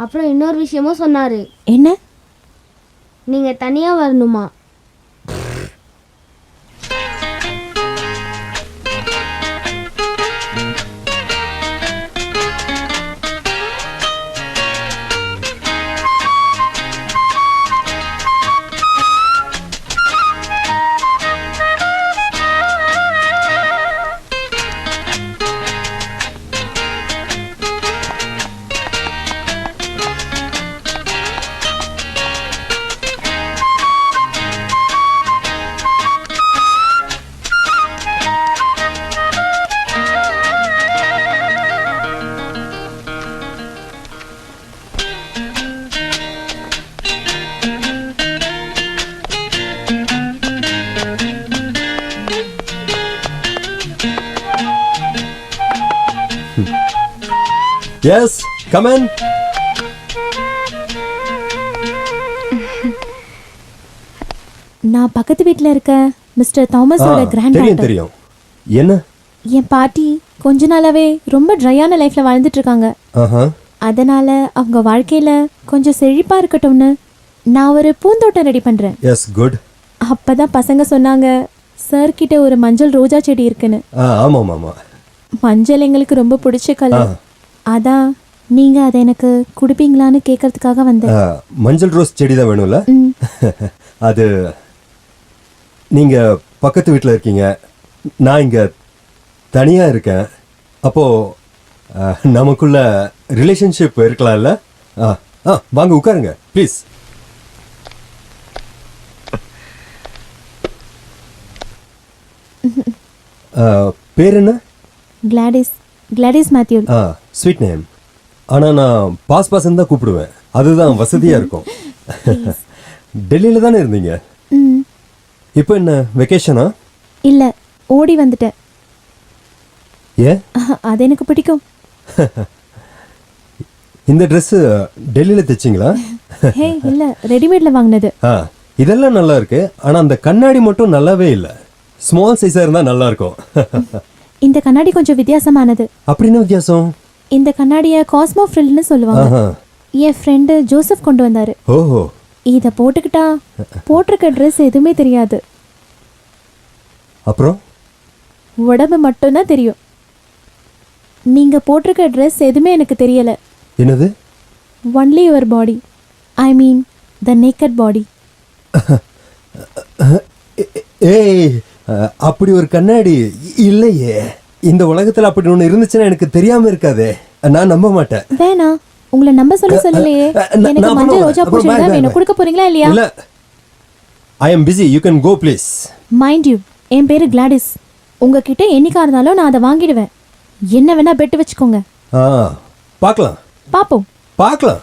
அப்புறம் இன்னொரு விஷயமும் சொன்னாரு. என்ன? நீங்க தனியா வரணுமா? Yes, come in. நான் பக்கத்து வீட்ல இருக்க மிஸ்டர் தாமஸோட கிராண்ட் தெரியும் டாட்டர். தெரியும். என்ன? என் பாட்டி கொஞ்ச நாளாவே ரொம்ப ட்ரையான லைஃப்ல வாழ்ந்துட்டு இருக்காங்க. அதனால அவங்க வாழ்க்கையில கொஞ்சம் செழிப்பா இருக்கட்டும்னு நான் ஒரு பூந்தோட்டம் ரெடி பண்றேன். Yes, good. அப்பதான் பசங்க சொன்னாங்க சார் கிட்ட ஒரு மஞ்சள் ரோஜா செடி இருக்குன்னு. ஆமா ஆமா. மஞ்சள் எங்களுக்கு ரொம்ப பிடிச்ச கலர். அதான் நீங்க அதை எனக்கு குடுப்பீங்களான்னு கேட்கறதுக்காக வந்தேன். மஞ்சள் ரோஸ் செடி தான் வேணும்ல? அது நீங்க பக்கத்து வீட்டில் இருக்கீங்க, நான் இங்க தனியா இருக்கேன். அப்போ நமக்குள்ள ரிலேஷன்ஷிப் இருக்கலாம்ல? வாங்க உட்காருங்க ப்ளீஸ். பேர் என்ன? Gladys Mathew. Sweet name. ஆனா நான் பாஸ்ன்னு தான் கூப்பிடுவேன், அதுதான் வசதியா இருக்கும். டெல்லியில தானே இருந்தீங்க? இப்போ என்ன வெக்கேஷனா? இல்ல, ஓடி வந்துட்டேன். ஏன் அது எனக்கு பிடிக்கும். இந்த ட்ரெஸ் டெல்லியில் தைச்சிங்களா? ஹே இல்ல, ரெடிமேட்ல வாங்கினது. இதெல்லாம் நல்லா இருக்கு, ஆனா அந்த கண்ணாடி மட்டும் நல்லாவே இல்லை. ஸ்மால் சைஸா இருந்தா நல்லா இருக்கும். இந்த கண்ணாடி கொஞ்சம் வித்தியாசமானது. அப்படின்னு வித்தியாசம்? இந்த கண்ணாடிய காஸ்மோ ஃப்ரில்னு சொல்லுவாங்க. ஆஹா. என் ஃப்ரெண்டு ஜோசப் கொண்டு வந்தாரு. ஓஹோ. இத போட்டுக்கிட்டா போட்டிருக்க ட்ரெஸ் எதுவுமே தெரியாது, அப்புறம் உடம்பு மட்டும்தான் தெரியும். நீங்க போட்டிருக்க ட்ரெஸ் எதுவுமே எனக்கு தெரியல. என்னது? Only your body, I mean the naked body. ஏய், அப்படி ஒரு கண்ணாடி இல்லையே. இந்த உலகத்துல அப்படி ஒண்ணு இருந்துச்சுன்னா எனக்கு தெரியாம இருக்காதே. நான் நம்ப மாட்டேன். வேணா, உங்களை நம்ப சொல்லலையே. எனக்கு நான் மஞ்சள் அப்புறம் ரோஜா பூ bye, தான் bye, வேணும். bye. கொடுக்க போறீங்களா இல்லையா? இல்ல, I am busy, you can go please. Mind you, என் பேரு கிளாடிஸ். உங்ககிட்ட என்னைக்கா இருந்தாலும் நான் அதை வாங்கிடுவேன். என்ன வேணா பெட்டு வச்சுக்கோங்க. பார்க்கலாம் பாப்போம். பார்க்கலாம்.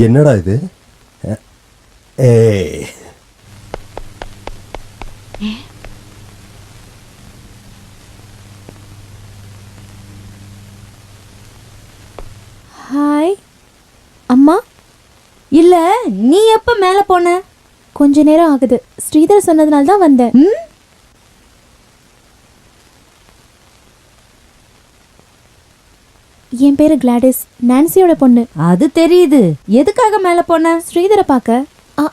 என்னடா இது? ஏய், ஹாய் அம்மா. இல்ல நீ எப்ப மேல போன? கொஞ்ச நேரம் ஆகுது. ஸ்ரீதர் சொன்னதுனால தான் வந்தேன். என் பேரு கிளாடிஸ், நான்சியோட பொண்ணு. அது தெரியுது. எதுக்காக மேல போன? ஸ்ரீதரை பார்க்க.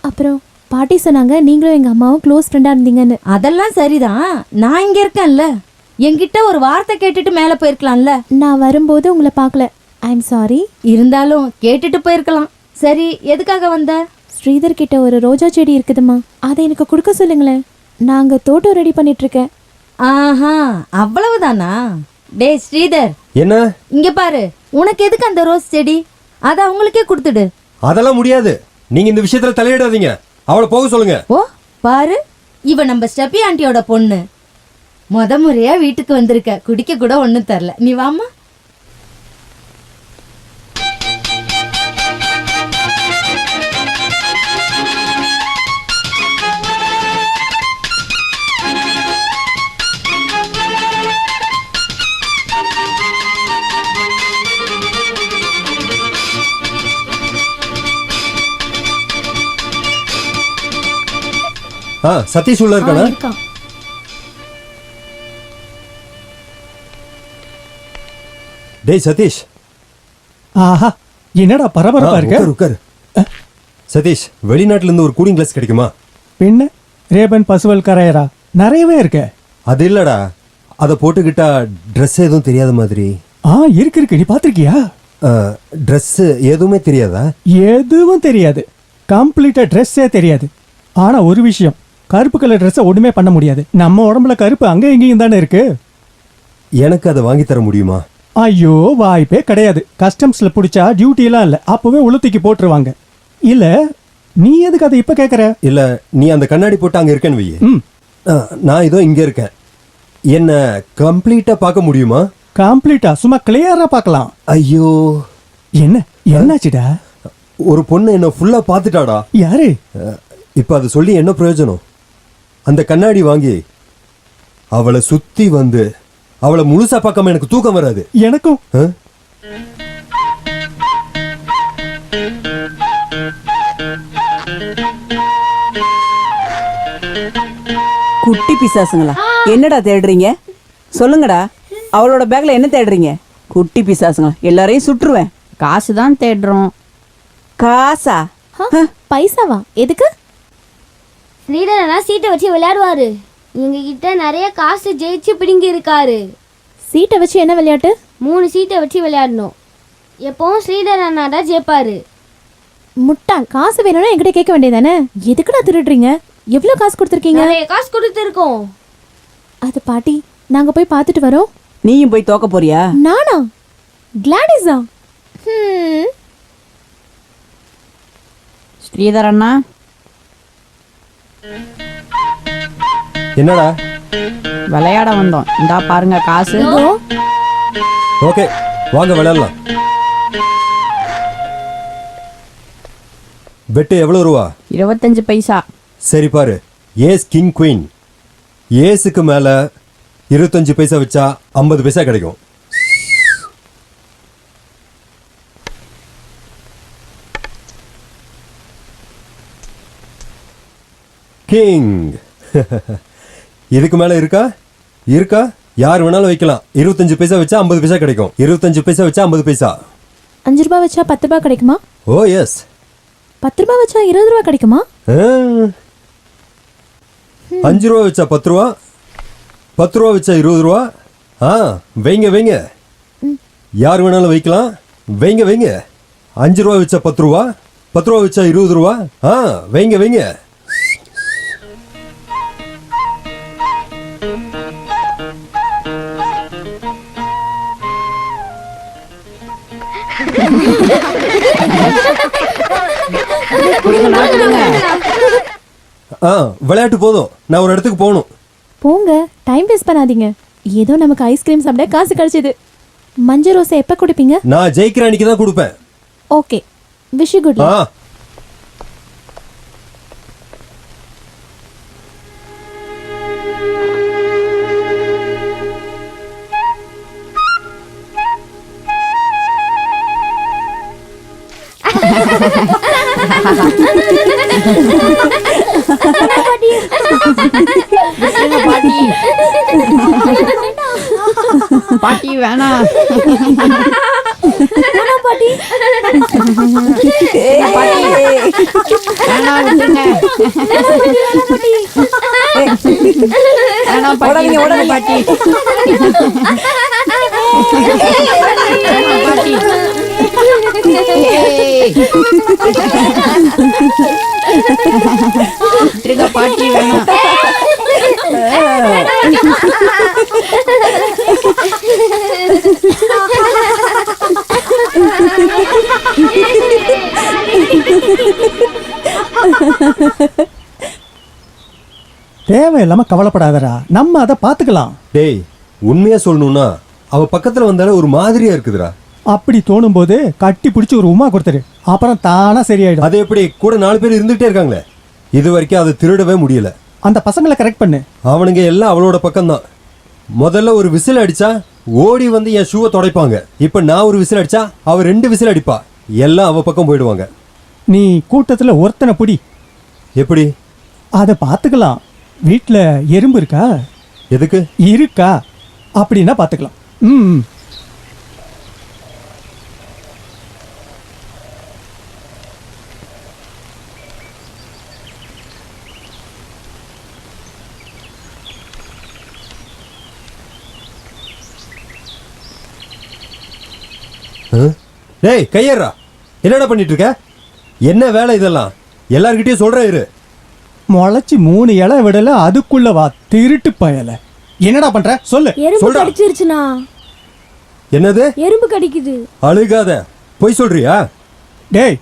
அப்புறம் பாட்டி சொன்னாங்க நீங்களும் எங்க அம்மாவும் க்ளோஸ் ஃப்ரெண்டா இருந்தீங்கன்னு. அதெல்லாம் சரிதான், நான் இங்க இருக்கேன்ல. என்கிட்ட ஒரு வார்த்தை கேட்டுட்டு மேல போயிருக்கலாம்ல. நான் வரும்போது உங்களை பார்க்கல, ஐ எம் சாரி. இருந்தாலும் கேட்டுட்டு போயிருக்கலாம். சரி, எதுக்காக வந்த? ஸ்ரீதர் கிட்ட ஒரு ரோஜா செடி இருக்குதுமா, அதை எனக்கு கொடுக்க சொல்லுங்களேன். நாங்க தோட்டம் ரெடி பண்ணிட்டு இருக்கேன். ஆஹா, அவ்வளவுதானா? டேய் ஸ்ரீதர், என்ன? இங்க பாரு, உனக்கு எதுக்கு அந்த ரோஸ் செடி? அதை அவங்களுக்கே கொடுத்துடு. அதெல்லாம் முடியாது. நீங்க இந்த விஷயத்துல தலையிடாதீங்க. அவளை போக சொல்லுங்க. ஓ பாரு, இவ நம்ம ஸ்டெப்பி ஆண்டியோட பொண்ணு. முறையா வீட்டுக்கு வந்திருக்க, குடிக்க கூட ஒண்ணும் தரல. நீ வாமா. சதீஷ் உள்ள இருக்கானா? டேய் சதீஷ். ஆஹா, என்னடா பரபரப்பா இருக்க? உட்காரு. சதீஷ், வெளிநாட்டுல இருந்து ஒரு கூலிங் கிளாஸ் கிடைக்குமா? பின்ன ரேபன் பசுவல் கரையரா நிறையவே இருக்க. அது இல்லடா, அதை போட்டுக்கிட்டா ட்ரெஸ் எதுவும் தெரியாத மாதிரி. இருக்கு. நீ பாத்திருக்கியா? ட்ரெஸ் எதுவுமே தெரியாதா? எதுவும் தெரியாது, கம்ப்ளீட்டா ட்ரெஸ்ஸே தெரியாது. ஆனா ஒரு விஷயம், கருப்பு கலர் ட்ரெஸ்ஸை ஒண்ணுமே பண்ண முடியாது. நம்ம உடம்புல கருப்பு அங்க எங்கேயும் தானே இருக்கு. எனக்கு அதை வாங்கி தர முடியுமா? ஐயோ, வாய்ப்பே கிடையாது. கஸ்டம்ஸ்ல பிடிச்சா டியூட்டி எல்லாம் இல்ல, அப்பவே உளுத்திக்கு போட்டுருவாங்க. இல்ல, நீ எதுக்கு அதை இப்ப கேக்குற? இல்ல, நீ அந்த கண்ணாடி போட்டு அங்க இருக்கேன்னு வை. நான் இதோ இங்க இருக்கேன். என்ன கம்ப்ளீட்டா பார்க்க முடியுமா? கம்ப்ளீட்டா, சும்மா கிளியரா பார்க்கலாம். ஐயோ, என்னாச்சுடா? ஒரு பொண்ணு என்ன ஃபுல்லா பார்த்துட்டாடா. யாரு? இப்ப அது சொல்லி என்ன பிரயோஜனம்? அந்த கண்ணாடி வாங்கி அவளை சுத்தி வந்து அவளை முழுசா பார்க்காம எனக்கு தூக்கம் வராது. எனக்கும். குட்டி பிசாசுங்களா, என்னடா தேடுறீங்க? சொல்லுங்கடா, அவளோட பேக்ல என்ன தேடுறீங்க? குட்டி பிசாசுங்களா, எல்லாரையும் சுற்றுவேன். காசு தான் தேடுறோம். காசா? பைசாவா? எதுக்கு? ஸ்ரீதரனா சீட்டை வச்சு விளையாடுவாரு. எங்ககிட்ட நிறைய காசு ஜெயிச்சு பிடிங்கி இருக்காரு. சீட்டை வச்சு என்ன விளையாட்டு? 3 சீட்டை வச்சு விளையாடணும். எப்பவும் ஸ்ரீதரனா தான் ஜெயிப்பாரு. முட்டாள், காசு வேணும்னா என்கிட்ட கேட்க வேண்டியதானே. எதுக்குடா திருடுறீங்க? எவ்வளவு காசு கொடுத்துருக்கீங்க? நிறைய காசு கொடுத்துருக்கோம். அது பாட்டி, நாங்க போய் பார்த்துட்டு வரோம். நீயும் போய் தோக்க போறியா? நானா? கிளாடிஸா? ஸ்ரீதர் அண்ணா, என்னடா? விளையாட வந்தோம். இந்தா பாருங்க காசு. ஓகே, வாங்க விளையாடலாம். பெட்டு எவ்வளவு ரூபா? 25 பைசா. சரி பாரு, ஏஸ் கிங் குயின். ஏஸுக்கு மேல 25 பைசா வச்சா 50 பைசா கிடைக்கும். கிங். இதுக்கு மேல இருக்கா? இருக்கா? யார் வேணாலும் வைக்கலாம். 25 பைசா வச்சா 50 பைசா கிடைக்கும். 25 பைசா வச்சா 50 பைசா. 5 ரூபாய் வச்சா 10 ரூபாய் கிடைக்குமா? ஓ எஸ். 10 ரூபாய் வச்சா 20 ரூபாய் கிடைக்குமா? 5 ரூபா வச்சா 10 ரூபா, 10 ரூபா வச்சா 20 ரூபா. வைங்க வைங்க, யார் வேணாலும் வைக்கலாம். வைங்க வைங்க. 5 ரூபா வச்சா 10 ரூபா, 10 ரூபா வச்சா 20 ரூபா. வைங்க வைங்க. விளையாட்டு போதும், நான் ஒரு இடத்துக்கு போகணும். போங்க, டைம் வேஸ்ட் பண்ணாதீங்க. ஏதோ நமக்கு ஐஸ்கிரீம் சாப்பிட காசு கிடைச்சது. மஞ்சள் ரோஸை எப்ப குடிப்பீங்க? நான் ஜெயிக்கிற அன்னைக்கு தான் கொடுப்பேன். Okay, wish you good luck. பாட்டி வேணாம். பாட்டி வேணாம் விட்டுங்க. வேணாம் பாட்டி, வேணாம் பாட்டி. பாட்டி விட்டுருங்க பாட்டி, வேணாம். தேவையில்லாம கவலைப்படாதடா, நம்ம அதை பாத்துக்கலாம். டேய், உண்மையா சொல்லணும்னா அவ பக்கத்துல வந்தாலே ஒரு மாதிரியா இருக்குதுடா. அப்படி தோணும் போது கட்டி பிடிச்சி ஒரு உமா கொடுத்துரு, அப்புறம் தானா சரியாயிடும். அது எப்படி? கூட 4 பேர் இருந்துகிட்டே இருக்காங்களே. இது வரைக்கும் அதை திருடவே முடியல. அந்த பசங்களை கரெக்ட் பண்ணு. அவனுங்க எல்லாம் அவளோட பக்கம்தான். முதல்ல ஒரு விசில் அடிச்சா ஓடி வந்து என் ஷூவை துடைப்பாங்க. இப்ப நான் ஒரு விசில் அடிச்சா அவ 2 விசில் அடிப்பா. எல்லாம் அவ பக்கம் போயிடுவாங்க. நீ கூட்டத்துல ஒருத்தனை பிடி. எப்படி? அதை பாத்துக்கலாம். வீட்டுல எறும்பு இருக்கா? எதுக்கு இருக்கா அப்படின்னா பாத்துக்கலாம். ம். டேய் கையேறா, என்னடா பண்ணிட்டு இருக்க? என்ன வேலை இதெல்லாம்? எல்லார்கிட்டயும் சொல்றேன் இரு. முளைச்சி 3 இலை விடல, அதுக்குள்ள வா திருட்டு பயல. என்னடா பண்ற சொல்லு. எறும்பு சொல்றா. கடிச்சிருச்சுனா? என்னது? எறும்பு கடிக்குது. அழுகாத, பொய் சொல்றியா? டேய்,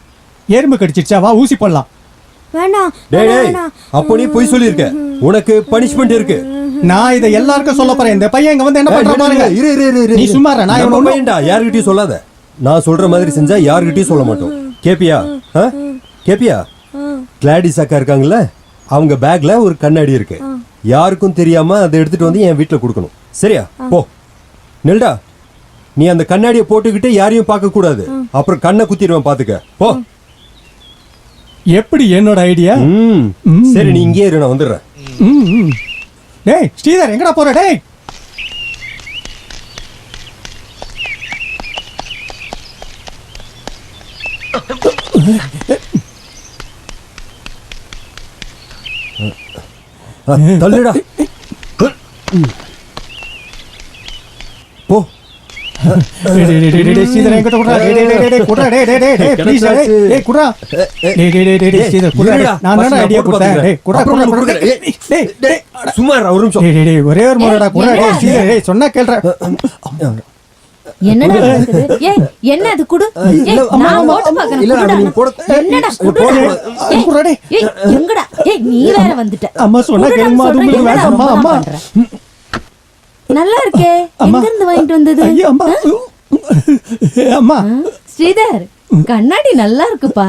எறும்பு கடிச்சிருச்சா, வா ஊசி போடலாம். வேணாம். டேய் டேய், அப்போ நீ பொய் சொல்லியிருக்க. உனக்கு பனிஷ்மெண்ட் இருக்கு. நான் இதை எல்லாருக்கும் சொல்ல போறேன். இந்த பையன் இங்க வந்து என்ன பண்ற பாருங்க. இரு இரு இரு இரு. நீ சும்மா இரு, நான் நம்ம இவனை பையன்டா, யார்கிட்டயும் சொல்லாத. நான் சொல்ற மாதிரி செஞ்சா யார்கிட்டயும் சொல்ல மாட்டோம். கேப்பியா? கேப்பியா? கிளாடிஸ் அக்கா இருக்காங்கல்ல, அவங்க பேக்ல ஒரு கண்ணாடி இருக்கு. யாருக்கும் தெரியாம அதை எடுத்துட்டு வந்து என் வீட்டுல கொடுக்கணும். சரியா? போ நெல்டா, நீ அந்த கண்ணாடியை போட்டுக்கிட்டு யாரையும் பார்க்க கூடாது. அப்புறம் கண்ணை குத்திடுவேன், பாத்துக்க. போ. எப்படி என்னோட ஐடியா? சரி, நீ இங்கே இரு, நான் வந்துடுறேன். டேய் ஸ்ரீதர், எங்கடா போற? டேய் தள்ளுடா. போ. ஸ்ரீதர் என்கிட்ட குடுறா. டேய் டேய் டேய் டேய் குடுறா. டேய் டேய் டேய் ப்ளீஸ். டேய் குடுறா. டேய் டேய் டேய் டேய் ஸ்ரீதர் குடுறா. நான் என்ன ஐடியா கொடுத்தேன்? டேய் குடுறா குடுறா. டேய் டேய் சும்மா இரு, ஒரு நிமிஷம். டேய் டேய் ஒரே ஒரு முறைடா குடுறா. டேய் ஸ்ரீதர், டேய் சொன்னா கேளுடா. என்னடா நடக்குது? ஏய், என்ன அது குடு. ஏய், நான் போட்டு பார்க்கறேன். இல்ல, குடுடா. நீ போடு. என்னடா குடுறா. டேய் ஏய், எங்கடா? ஏய், நீ வேற வந்துட்ட. அம்மா சொன்னா குடுடா, கேளுமா, அது உங்களுக்கு என்னடா வேண்டாமா? ரொம்ப அம்மா பண்ற? நல்லா இருக்கே. அம்மா. எங்க இருந்து வாங்கிட்டு வந்தது? ஐயோ அம்மா. அம்மா ஸ்ரீதர், கண்ணாடி நல்லா இருக்குப்பா.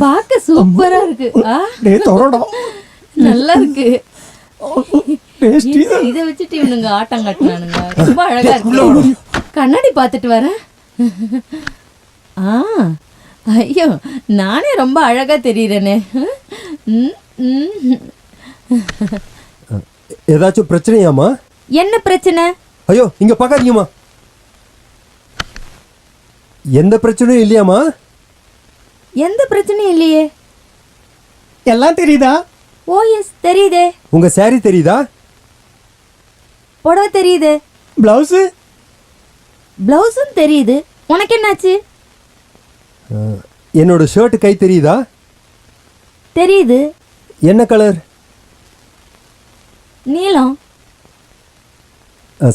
பார்க்க சூப்பரா இருக்கு ஆ, டேய் தோறடா நல்லா இருக்கு டேய் ஸ்ரீதர் இதை வச்சுட்டு இவனுங்க ஆட்டம் கட்டினானுங்க ரொம்ப அழகா இருக்கு கண்ணாடி பார்த்துட்டு வரேன் ஆ ஐயோ நானே ரொம்ப அழகா தெரியுறேனே ம், ம். ஏதாச்சும் பிரச்சனையாமா? என்ன பிரச்சனை? ஐயோ இங்க பார்க்காதீங்கம்மா. எந்த பிரச்சனையும் இல்லையாமா? எந்த பிரச்சனையும் இல்லையே. எல்லாம் தெரியுதா? ஓ எஸ் தெரியுதே. உங்க saree தெரியுதா? புடவை தெரியுது. பிளவுஸ் பிளவுஸும் தெரியுது. உனக்கு என்னாச்சு? என்னோட ஷர்ட் கை தெரியுதா? தெரியுது. என்ன கலர்? நீலம்.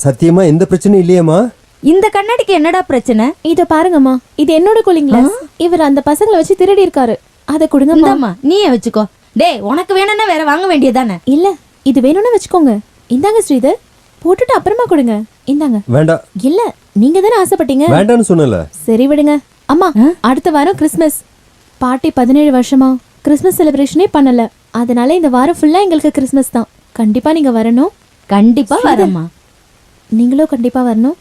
சத்தியமா எந்த பிரச்சனையும் இல்லையாமா? இந்த கண்ணாடிக்கு என்னடா பிரச்சனை? இத பாருங்கம்மா, இது என்னோட கூலிங் கிளாஸ். இவர் அந்த பசங்களை வச்சு திருடி இருக்காரு. அத கொடுங்கம்மா. இந்தாம்மா நீயே வச்சுக்கோ. டேய் உனக்கு வேணும்னா வேற வாங்க வேண்டியதானே? இல்ல, இது வேணும்னு வச்சுக்கோங்க. இந்தாங்க ஸ்ரீதர், போட்டுட்டு அப்புறமா கொடுங்க. இந்தாங்க. வேண்டாம். இல்ல, நீங்க தானே ஆசைப்பட்டீங்க. வேண்டாம்னு சொன்னல. சரி விடுங்க. அம்மா, அடுத்த வாரம் கிறிஸ்மஸ். பாட்டி 17 வருஷமா கிறிஸ்மஸ் செலிப்ரேஷனே பண்ணல. அதனால இந்த வாரம் ஃபுல்லா எங்களுக்கு கிறிஸ்மஸ் தான். கண்டிப்பா நீங்க வரணும். கண்டிப்பா வரேம்மா. நீங்களும் கண்டிப்பா வரணும்.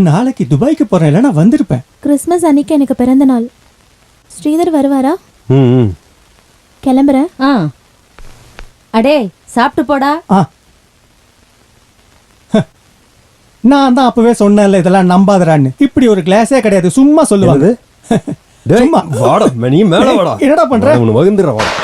நாளைக்கு துபாய்க்கு போறேன், இல்லைன்னா வந்திருப்பேன். கிறிஸ்மஸ் அன்னைக்கு எனக்கு பிறந்த நாள். ஸ்ரீதர் வருவாரா? ம். கிளம்புறேன். ஆ அடே சாப்பிட்டு போடா. ஆ நான் தான் அப்பவே சொன்னேன்ல இதெல்லாம் நம்பாதறான்னு. இப்படி ஒரு கிளாஸே கிடையாது, சும்மா சொல்லுவாங்க. டேய் சும்மா. வாடா நீ மேல வாடா. என்னடா பண்ற? உன்னை வகுந்துற வாடா.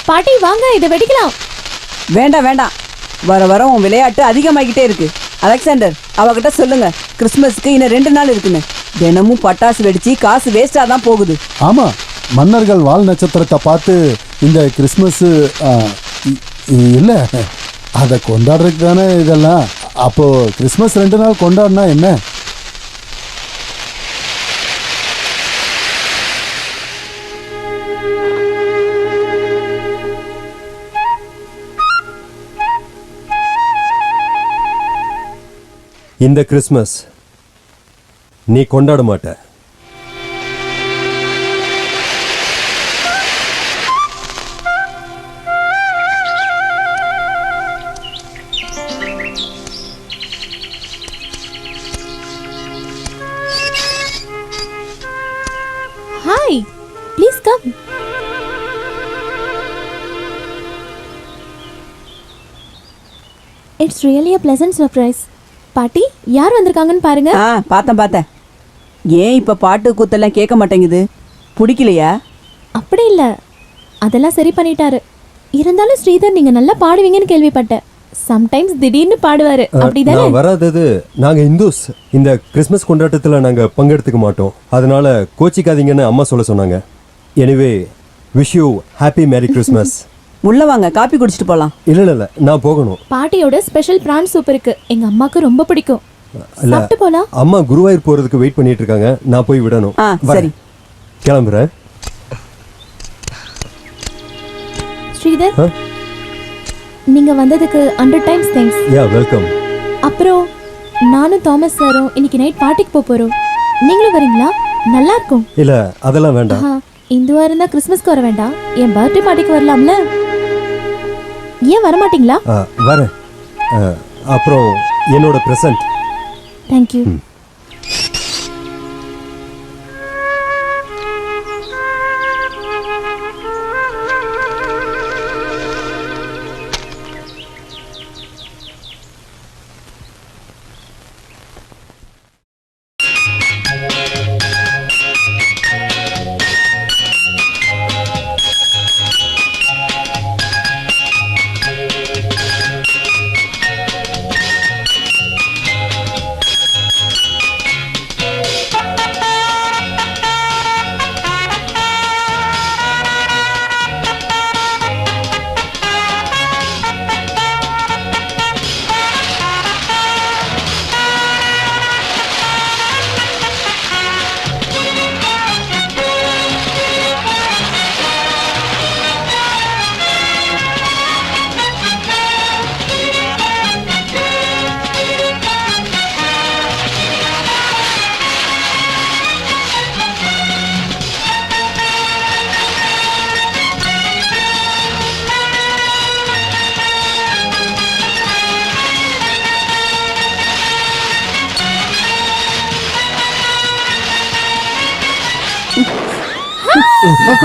பாட்டி வாங்க, இதை வெடிக்கலாம். வேண்டாம் வேண்டாம், வர வர உன் விளையாட்டு அதிகமாகிட்டே இருக்கு. அலெக்சாண்டர், அவகிட்ட சொல்லுங்க கிறிஸ்மஸ்க்கு இன்னும் 2 நாள் இருக்குன்னு. தினமும் பட்டாசு வெடிச்சு காசு வேஸ்டா தான் போகுது. ஆமா, மன்னர்கள் வால் நட்சத்திரத்தை பார்த்து இந்த கிறிஸ்மஸ் இல்ல அதை கொண்டாடுறதுக்கு தானே இதெல்லாம். அப்போ கிறிஸ்மஸ் 2 நாள் கொண்டாடினா என்ன? இந்த கிறிஸ்மஸ் நீ கொண்டாட மாட்ட. Hi, please come. It's really a pleasant surprise. பாட்டி, யார் வந்திருக்காங்கன்னு பாருங்க. பார்த்தேன். ஏன் இப்ப பாட்டு கூத்தெல்லாம் கேட்க மாட்டேங்குது? பிடிக்கலையா? அப்படி இல்ல, அதெல்லாம் சரி பண்ணிட்டாரு. இருந்தாலும் ஸ்ரீதர் நீங்க நல்லா பாடுவீங்கன்னு கேள்விப்பட்டேன். சம்டைம்ஸ் திடீர்னு பாடுவாரு, அப்படிதானே? நான் வராதது, நாங்க இந்துஸ். இந்த கிறிஸ்மஸ் கொண்டாட்டத்துல நாங்க பங்கெடுத்துக்க மாட்டோம். அதனால கோச்சிக்காதீங்கன்னு அம்மா சொல்ல சொன்னாங்க. Anyway, wish you happy merry Christmas. உள்ள வாங்க, காப்பி குடிச்சிட்டு போலாம். இல்ல நான் போகணும். பாட்டியோட ஸ்பெஷல் பிரான் சூப் இருக்கு, எங்க அம்மாக்கு ரொம்ப பிடிக்கும். இல்ல, சாப்பிட்டு போலாம். அம்மா குருவாயூர் போறதுக்கு வெயிட் பண்ணிட்டு இருக்காங்க. நான் போய் விடணும். சரி, கிளம்புறேன். ஸ்ரீதர், நீங்க வந்ததுக்கு 100 times தேங்க்ஸ். யா வெல்கம். அப்புறம் நானும் தாமஸ் சாரும் இன்னைக்கு நைட் பார்ட்டிக்கு போறோம். நீங்களும் வரீங்களா? நல்லா இருக்கும். இல்ல அதெல்லாம் வேண்டாம். இந்துவா இருந்தா கிறிஸ்மஸ்க்கு வர வேண்டாம், என் பர்த்டே பார்ட்டிக்கு வரலாம்ல. ஏன் வர மாட்டீங்களா? வரேன். அப்புறம் என்னோட பிரசன்ட். தேங்க்யூ.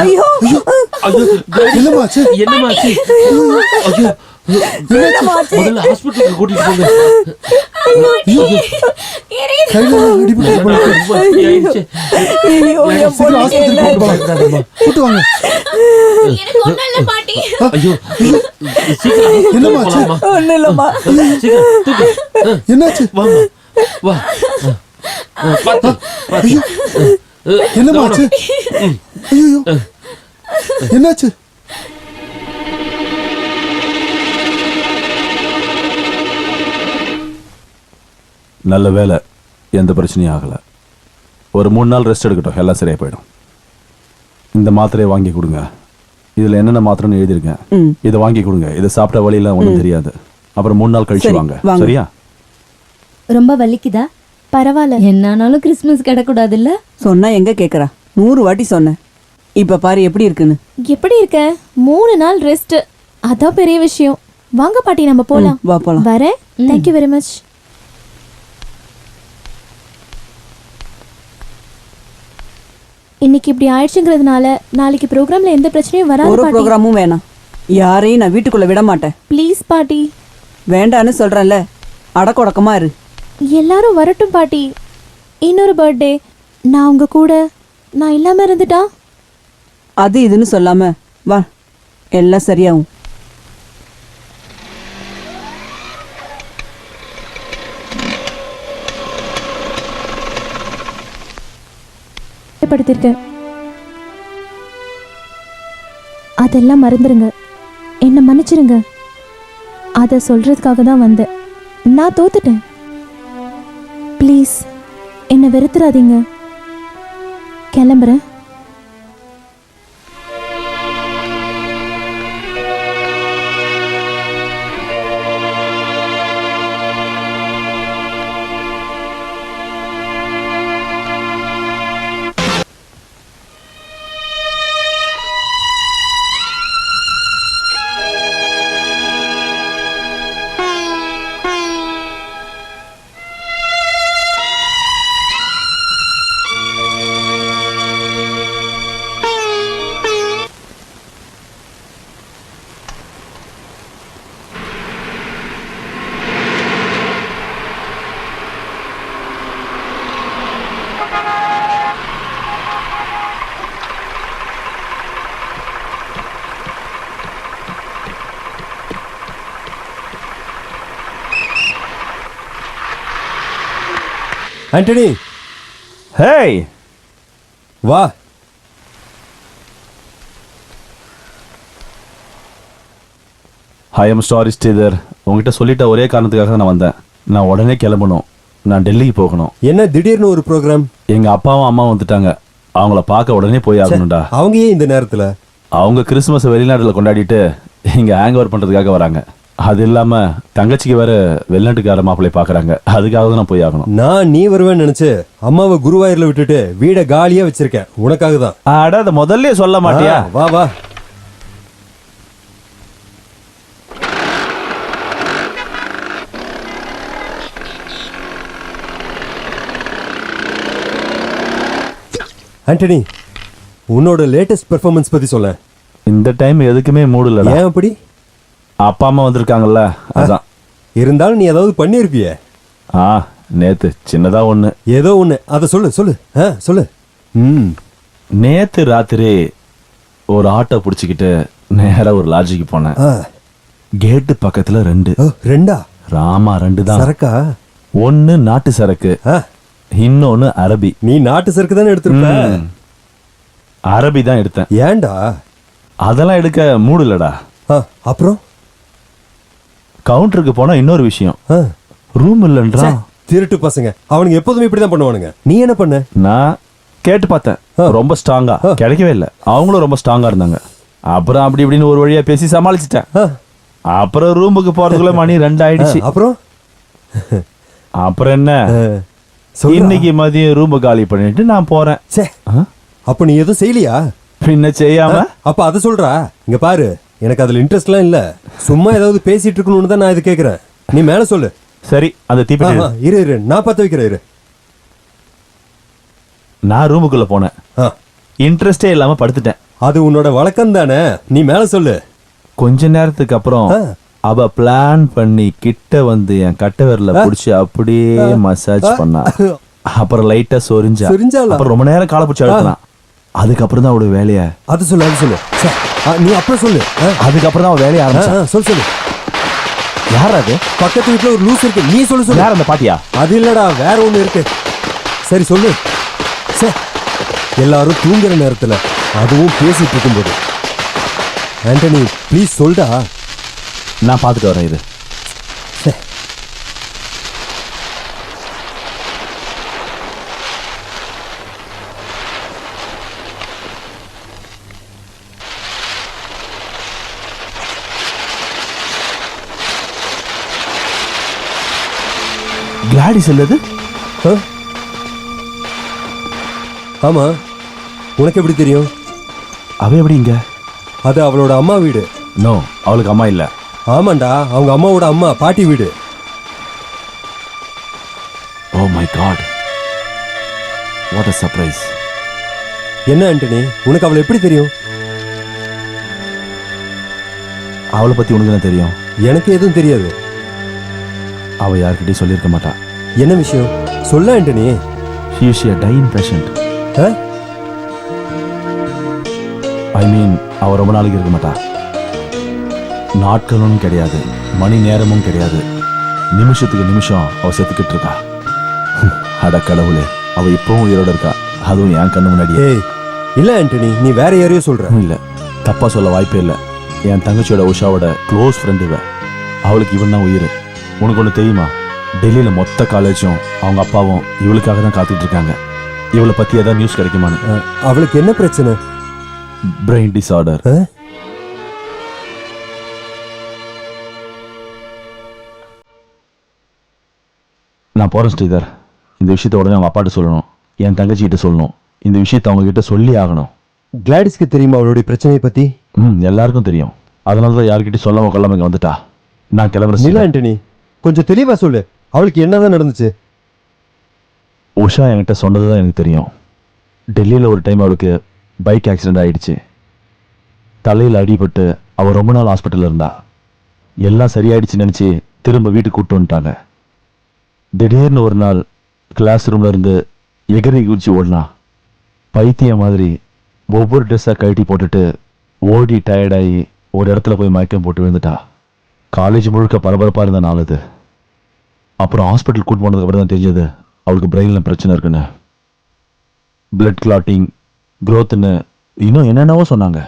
ஐயோ ஐயோ என்னமாச்சு? என்னமாச்சு? ஐயோ முதல்ல ஹாஸ்பிட்டலுக்கு கூட்டிட்டு போங்க. கையில அடிபட்டு போல இருக்கு. ரொம்ப வலியாயிடுச்சு. ஐயோ என் சீக்கிரம் பொண்ணு ஆஸ்பத்திரிக்கு கூட்டு வாங்க. ஐயோ சீக்கிரம் என்னமாச்சு? போலாமா? ஒண்ணு இல்லம்மா. சீக்கிரம் தூக்கு. என்னாச்சு? வாமா வா. பாத்து பாத்து. என்னமாச்சு? ஐயோ என்னாச்சு? நல்ல வேலை, எந்த பிரச்சனையும் ஆகலை. ஒரு 3 நாள் ரெஸ்ட் எடுக்கட்டும், எல்லாம் சரியாக போயிடும். இந்த மாத்திரையை வாங்கி கொடுங்க. இதில் என்னென்ன மாத்திரைன்னு எழுதியிருக்கேன். இதை வாங்கி கொடுங்க. இதை சாப்பிட்ட வழியெல்லாம் ஒன்றும் தெரியாது. அப்புறம் 3 நாள் கழிச்சு சரி, வாங்க. வாங்க. சரியா? ரொம்ப வலிக்குதா? பரவாயில்ல, என்னானாலும் கிறிஸ்மஸ் கிடக்கூடாது இல்ல? சொன்னா எங்க கேக்குறா? 100 வாட்டி சொன்னேன். இப்ப பாரு எப்படி இருக்குன்னு. எப்படி இருக்க? 3 நாள் ரெஸ்ட், அதான் பெரிய விஷயம். வாங்க பாட்டி, நம்ம போலாம். வா போலாம். வரேன். Thank you very much. இன்னைக்கு இப்படி ஆயிடுச்சுங்கிறதுனால நாளைக்கு ப்ரோக்ராம்ல எந்த பிரச்சனையும் வராது ஒரு பாட்டி. ப்ரோக்ராமும் வேணாம். யாரையும் நான் வீட்டுக்குள்ள விட மாட்டேன். ப்ளீஸ் பாட்டி. வேண்டான்னு சொல்றேன்ல, அடக்கொடக்கமா இரு. எல்லாரும் வரட்டும் பாட்டி. இன்னொரு பர்த்டே நான் உங்க கூட நான் இல்லாம இருந்துட்டா? அது இதுன்னு சொல்லாம வா, எல்லாம் சரியாகும். படுத்திருக்கேன். அதெல்லாம் மறந்துருங்க, என்ன மன்னிச்சிருங்க. அதை சொல்றதுக்காக தான் வந்தேன். நான் தோத்துட்டேன். ப்ளீஸ் என்னை வெறுத்துறாதீங்க. கிளம்புறேன். ஆண்டனி, ஹேய், வா. ஐ எம் சாரி ஸ்ரீதர். உங்ககிட்ட சொல்லிட்ட ஒரே காரணத்துக்காக தான் நான் வந்தேன். நான் உடனே கிளம்பணும். நான் டெல்லிக்கு போகணும். என்ன திடீர்னு ஒரு ப்ரோக்ராம்? எங்க அப்பாவும் அம்மாவும் வந்துட்டாங்க. அவங்கள பார்க்க உடனே போய் ஆகணும்டா. அவங்க ஏன் இந்த நேரத்துல? அவங்க கிறிஸ்துமஸ் வெளிநாட்டுல கொண்டாடிட்டு இங்க ஹேங் ஓவர் பண்றதுக்காக வராங்க. அது இல்லாம தங்கச்சிக்கு வேற வெளிநாட்டுக்கார மாப்பிள்ளை பாக்குறாங்க. அதுக்காக தான் நான் போய் ஆகணும். நான் நீ வருவேன்னு நினைச்சு அம்மாவை குருவாயூர்ல விட்டுட்டு வீட காலியா வச்சிருக்கேன். உனக்காக தான். அட, அதை முதல்ல சொல்ல மாட்டியா? வா வா. ஆண்டனி, உன்னோட லேட்டஸ்ட் பெர்ஃபார்மன்ஸ் பத்தி சொல்ல. இந்த டைம் எதுக்குமே மூடு இல்லடா. ஏன் அப்படி? அப்பா அம்மா வந்திருக்காங்கல்ல, அதான். இருந்தாலும் நீ ஏதாவது பண்ணிருப்பியே. நேத்து சின்னதா ஒண்ணு. ஏதோ ஒண்ணு, அத சொல்லு சொல்லு. சொல்லு. நேத்து ராத்திரி ஒரு ஆட்டோ பிடிச்சிக்கிட்டு நேரா ஒரு லாட்ஜுக்கு போனேன். கேட்டு பக்கத்துல 2. ரெண்டா? ராமா, 2 தான். சரக்கா? ஒன்னு நாட்டு சரக்கு, இன்னொன்னு அரபி. நீ நாட்டு சரக்கு தானே எடுத்திருப்ப? அரபி தான் எடுத்தேன். ஏன்டா? அதெல்லாம் எடுக்க மூடு இல்லடா. அப்புறம் கவுண்டருக்கு போனா இன்னொரு விஷயம், ரூம் இல்லன்றா. திருட்டு பசங்க அவனுங்க எப்போதுமே இப்படிதான் பண்ணுவானுங்க. நீ என்ன பண்ண? நான் கேட்டு பார்த்தேன், ரொம்ப ஸ்ட்ராங்கா கிடைக்கவே இல்லை. அவங்களும் ரொம்ப ஸ்ட்ராங்கா இருந்தாங்க. அப்புறம் அப்படி இப்படின்னு ஒரு வழியா பேசி சமாளிச்சிட்டேன். அப்புறம் ரூமுக்கு போறதுக்குள்ள மணி 2 ஆயிடுச்சு. அப்புறம் என்ன, இன்னைக்கு மதியம் ரூம் காலி பண்ணிட்டு நான் போறேன். அப்ப நீ எதுவும் செய்யலையா? பின்ன செய்யாம? அப்ப அதை சொல்றா. இங்க பாரு, எனக்கு அதுல இன்ட்ரெஸ்ட்லாம் இல்ல. சும்மா ஏதாவது பேசிட்டு இருக்கணும்னு தான் நான் இது கேக்குறேன். நீ மேல சொல்லு. சரி, அந்த தீப்பெட்டி இரு நான் பத்த வைக்கிறேன். இரு. நான் ரூமுக்குள்ள போனேன். இன்ட்ரெஸ்டே இல்லாம படுத்துட்டேன். அது உன்னோட வழக்கம் தானே, நீ மேல சொல்லு. கொஞ்ச நேரத்துக்கு அப்புறம் அவ பிளான் பண்ணி கிட்ட வந்து என் கட்டை விரல புடிச்சு அப்படியே மசாஜ் பண்ணா. அப்புறம் லைட்டா சொரிஞ்சாளா? அப்புறம் ரொம்ப நேரம் காலை பிடிச்சி அழுத்தினான். அதுக்கப்புறம் தான் அவளோட வேலைய அது சொல்லு நீ அப்புறம் சொல்லு. அதுக்கப்புறம் தான் அவ வேலையை ஆரம்பிச்சா. சொல்லு. யார் அது? பக்கத்து வீட்டுல ஒரு லூஸ் இருக்கு, நீ சொல்லு. யார் அந்த பாட்டியா? அது இல்லடா, வேற ஒண்ணு இருக்கு. சரி சொல்லு. எல்லாரும் தூங்குற நேரத்துல, அதுவும் பேசிட்டு இருக்கும்போது. ஆண்டனி ப்ளீஸ் சொல்டா. நான் பார்த்துட்டு வரேன். இது கிளாடிஸ் இல்லது? ஆமா, உனக்கு எப்படி தெரியும்? அவ எப்படி இங்க? அது அவளோட அம்மா வீடு. நோ, அவளுக்கு அம்மா இல்ல. ஆமாண்டா, அவங்க அம்மாவோட அம்மா, பாட்டி வீடு. Oh my god, what a surprise. என்ன ஆண்டனி, உனக்கு அவளை எப்படி தெரியும்? அவளை பத்தி உனக்கு என்ன தெரியும்? எனக்கு எதுவும் தெரியாது. அவ யார்கிட்டயும் சொல்லியிருக்க மாட்டா. என்ன விஷயம் சொல்ல Antony? She is a dying patient. ஐ மீன், அவ ரொம்ப நாளைக்கு இருக்க மாட்டா. நாட்களும் கிடையாது, மணி நேரமும் கிடையாது, நிமிஷத்துக்கு நிமிஷம் அவ செத்துக்கிட்டு இருக்கா. அட கடவுளே, அவ இப்பவும் உயிரோட இருக்கா, அதுவும் என் கண்ணு முன்னாடியே. இல்ல ஆண்டனி, நீ வேற யாரையோ சொல்ற. இல்ல, தப்பா சொல்ல வாய்ப்பே இல்லை. என் தங்கச்சியோட உஷாவோட க்ளோஸ் ஃப்ரெண்டு இவ. அவளுக்கு இவன் தான் உயிர். உனக்கு ஒன்று தெரியுமா? டெல்லியில் மொத்த காலேஜும் அவங்க அப்பாவும் இவளுக்காக தான் காத்துட்டு இருக்காங்க. இவளை பற்றி ஏதாவது நியூஸ் கிடைக்குமான்னு. அவளுக்கு என்ன பிரச்சனை? Brain disorder. நான் போகிறேன் ஸ்ரீதர். இந்த விஷயத்த உடனே அவங்க அப்பாட்ட சொல்லணும், என் தங்கச்சிக்கிட்ட சொல்லணும். இந்த விஷயத்த அவங்க கிட்ட சொல்லி ஆகணும். கிளாடிஸ்க்கு தெரியுமா அவளுடைய பிரச்சனையை பற்றி? எல்லாருக்கும் தெரியும். அதனால தான் யார்கிட்டையும் சொல்லாம கொள்ளாம இங்கே வந்துட்டா. நான் கிளம்புறேன். இல்ல ஆண்டனி, கொஞ்சம் தெளிவா சொல்லு. அவளுக்கு என்னதான் நடந்துச்சு? உஷா என்கிட்ட சொன்னது தான் எனக்கு தெரியும். டெல்லியில் ஒரு டைம் அவளுக்கு பைக் ஆக்சிடென்ட் ஆயிடுச்சு. தலையில் அடிபட்டு அவள் ரொம்ப நாள் ஹாஸ்பிட்டலில் இருந்தா. எல்லாம் சரியாயிடுச்சுன்னு நினச்சி திரும்ப வீட்டுக்கு கூப்பிட்டு வந்துட்டாங்க. திடீர்னு ஒரு நாள் கிளாஸ் ரூம்ல இருந்து எகிரி குதிச்சு ஓடினா. பைத்தியம் மாதிரி ஒவ்வொரு ட்ரெஸ்ஸாக கழட்டி போட்டுட்டு ஓடி டயர்டாகி ஒரு இடத்துல போய் மயக்கம் போட்டு விழுந்துட்டா. காலேஜ் முழுக்க பரபரப்பாக இருந்த நாள் அது. அப்புறம் ஹாஸ்பிட்டல் கூட்டு போனதுக்கு அப்புறம் தான் தெரிஞ்சது அவளுக்கு பிரெயினில் பிரச்சனை இருக்குன்னு. பிளட் கிளாட்டிங், க்ரோத்துன்னு இன்னும் என்னென்னவோ சொன்னாங்க.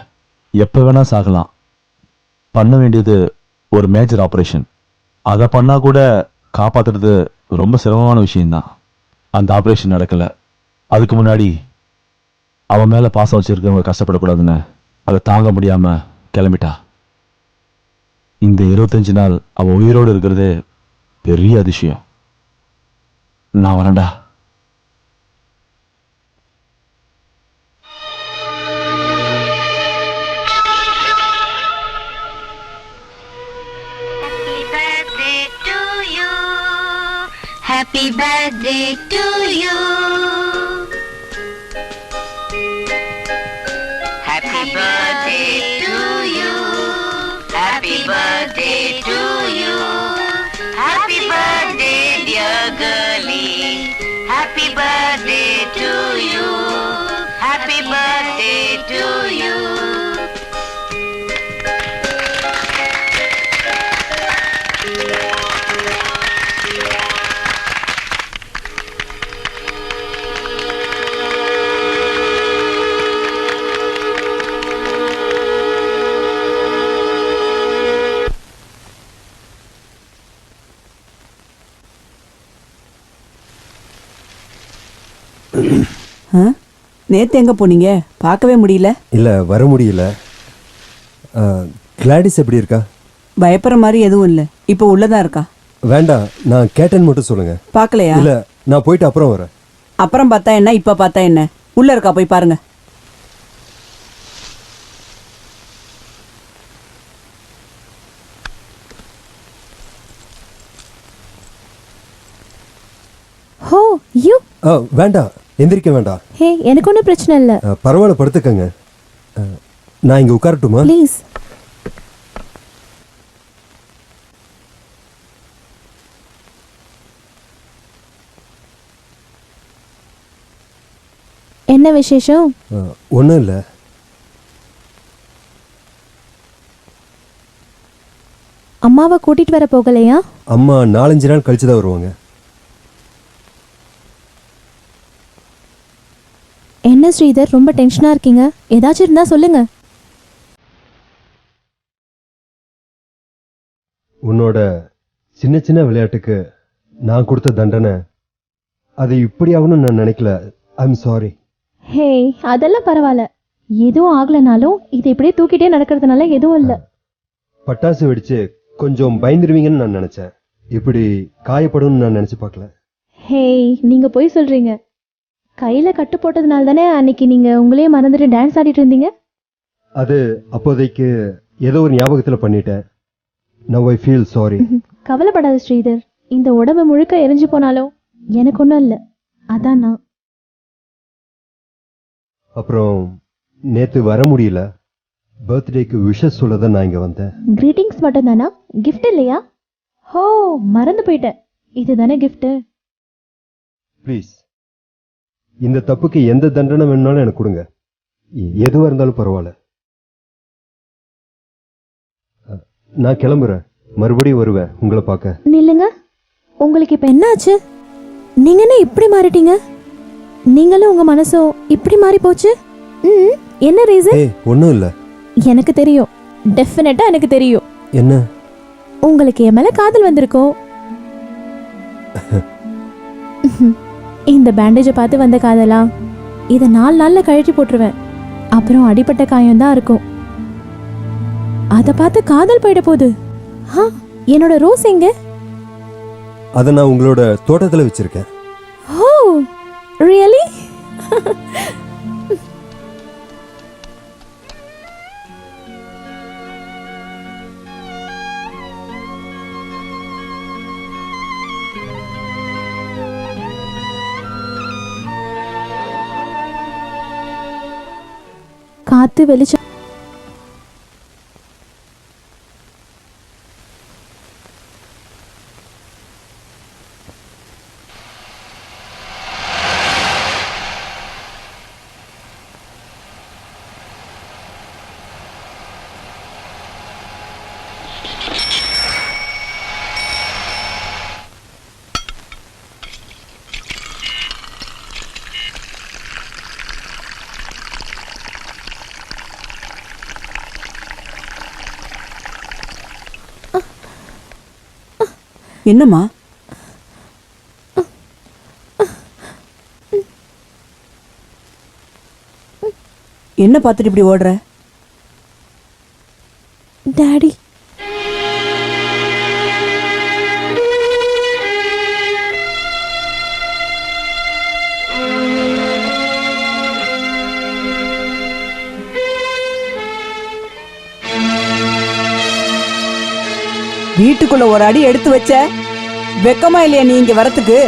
எப்போ வேணால் சாகலாம். பண்ண வேண்டியது ஒரு மேஜர் ஆப்ரேஷன். அதை பண்ணால் கூட காப்பாற்றுறது ரொம்ப சிரமமான விஷயந்தான். அந்த ஆப்ரேஷன் நடக்கலை. அதுக்கு முன்னாடி அவன் மேலே பாசம் வச்சுருக்கவங்க கஷ்டப்படக்கூடாதுன்னு அதை தாங்க முடியாமல் கிளம்பிட்டா. இந்த 25 நாள் அவள் உயிரோடு இருக்கிறதே பெரிய அதிசயம். நான் வரேன்டா. Happy birthday to you. Happy birthday to you. Happy birthday to you. Happy birthday dear girlie. Happy birthday to you. Happy birthday to you. நேத்து எங்க போனீங்க? பார்க்கவே முடியல. இல்ல, வர முடியல. கிளாடிஸ் எப்படி இருக்கா? பயப்படுற மாதிரி எதுவும் இல்ல. இப்போ உள்ளதா இருக்கா? வேண்டாம், நான் கேட்டேன்னு மட்டும் சொல்லுங்க. பார்க்கலையா? இல்ல, நான் போயிட்டு அப்புறம் வரேன். அப்புறம் பார்த்தா என்ன, இப்ப பார்த்தா என்ன? உள்ள இருக்கா, போய் பாருங்க. ஹோ யூ வேண்டாம், எந்திரிக்க வேண்டாம். ஹே எனக்கு ஒன்றும் பிரச்சனை இல்லை. பரவாயில்ல, படுத்துக்கங்க. நான் இங்கே உட்காரட்டுமா? ப்ளீஸ். என்ன விசேஷம்? ஒன்றும் இல்லை. அம்மாவை கூட்டிட்டு வர போகலையா? அம்மா 4-5 நாள் கழிச்சு தான் வருவாங்க. என்ன ஸ்ரீதர் ரொம்ப டென்ஷனா இருக்கீங்க? ஏதாச்சும் இருந்தா சொல்லுங்க. உன்னோட சின்ன சின்ன விளையாட்டுக்கு நான் கொடுத்த தண்டனை அது இப்படி ஆகணும்னு நான் நினைக்கல. I'm sorry. ஹே அதெல்லாம் பரவாயில்ல. எதுவும் ஆகலனாலும் இதை இப்படியே தூக்கிட்டே நடக்கிறதுனால எதுவும் இல்லை. பட்டாசு வெடிச்சு கொஞ்சம் பயந்துருவீங்கன்னு நான் நினைச்சேன். இப்படி காயப்படும்னு நான் நினைச்சு பார்க்கல. ஹே நீங்க போய் சொல்றீங்க. கையில கட்டு போட்டதுனால தானே அன்னைக்கு நீங்க உங்களே மறந்துட்டு டான்ஸ் ஆடிட்டு இருந்தீங்க. அது அப்போதைக்கு ஏதோ ஒரு ஞாபகத்துல பண்ணிட்டேன். Now I feel sorry. கவலைப்படாத ஸ்ரீதர். இந்த உடம்பு முழுக்க எரிஞ்சு போனாலும் எனக்கு ஒன்றும் இல்லை. அதான் நான். அப்புறம் நேத்து வர முடியல. பர்த்டேக்கு விஷஸ் சொல்லதான் நான் இங்க வந்தேன். கிரீட்டிங்ஸ் மட்டும் தானா? கிஃப்ட் இல்லையா? ஹோ மறந்து போயிட்டேன். இதுதானே கிஃப்ட். ப்ளீஸ் இந்த தப்புக்கு எந்த தண்டனை வேணும்னாலும் எனக்கு கொடுங்க. எதுவா இருந்தாலும் பரவாயில்ல. நான் கிளம்புறேன். மறுபடியும் வருவேன் உங்களை பார்க்க. நில்லுங்க. உங்களுக்கு இப்ப என்ன ஆச்சு? நீங்க என்ன இப்படி மாறிட்டீங்க? நீங்களும் உங்க மனசும் இப்படி மாறி போச்சு. என்ன ரீசன்? ஒன்றும் இல்லை. எனக்கு தெரியும். டெஃபினட்டா எனக்கு தெரியும். என்ன? உங்களுக்கு என் மேல காதல் வந்திருக்கும். இந்த பேண்டேஜை பார்த்து வந்த காதலா? இதை 4 நாள்ல கழட்டி போட்டுருவேன். அப்புறம் அடிப்பட்ட காயம் தான் இருக்கும். அதை பார்த்து காதல் போயிட போகுது. என்னோட ரோஸ் எங்க? அதை நான் உங்களோட தோட்டத்தில் வச்சிருக்கேன். ஓ ரியலி? காத்து வெளிச்சம். என்னம்மா? என்ன பார்த்துட்டு இப்படி ஓடுற? டாடி. வீட்டுக்குள்ள ஒரு அடி எடுத்து வச்ச வெக்கமா இல்லையா நீ இங்க வரத்துக்கு?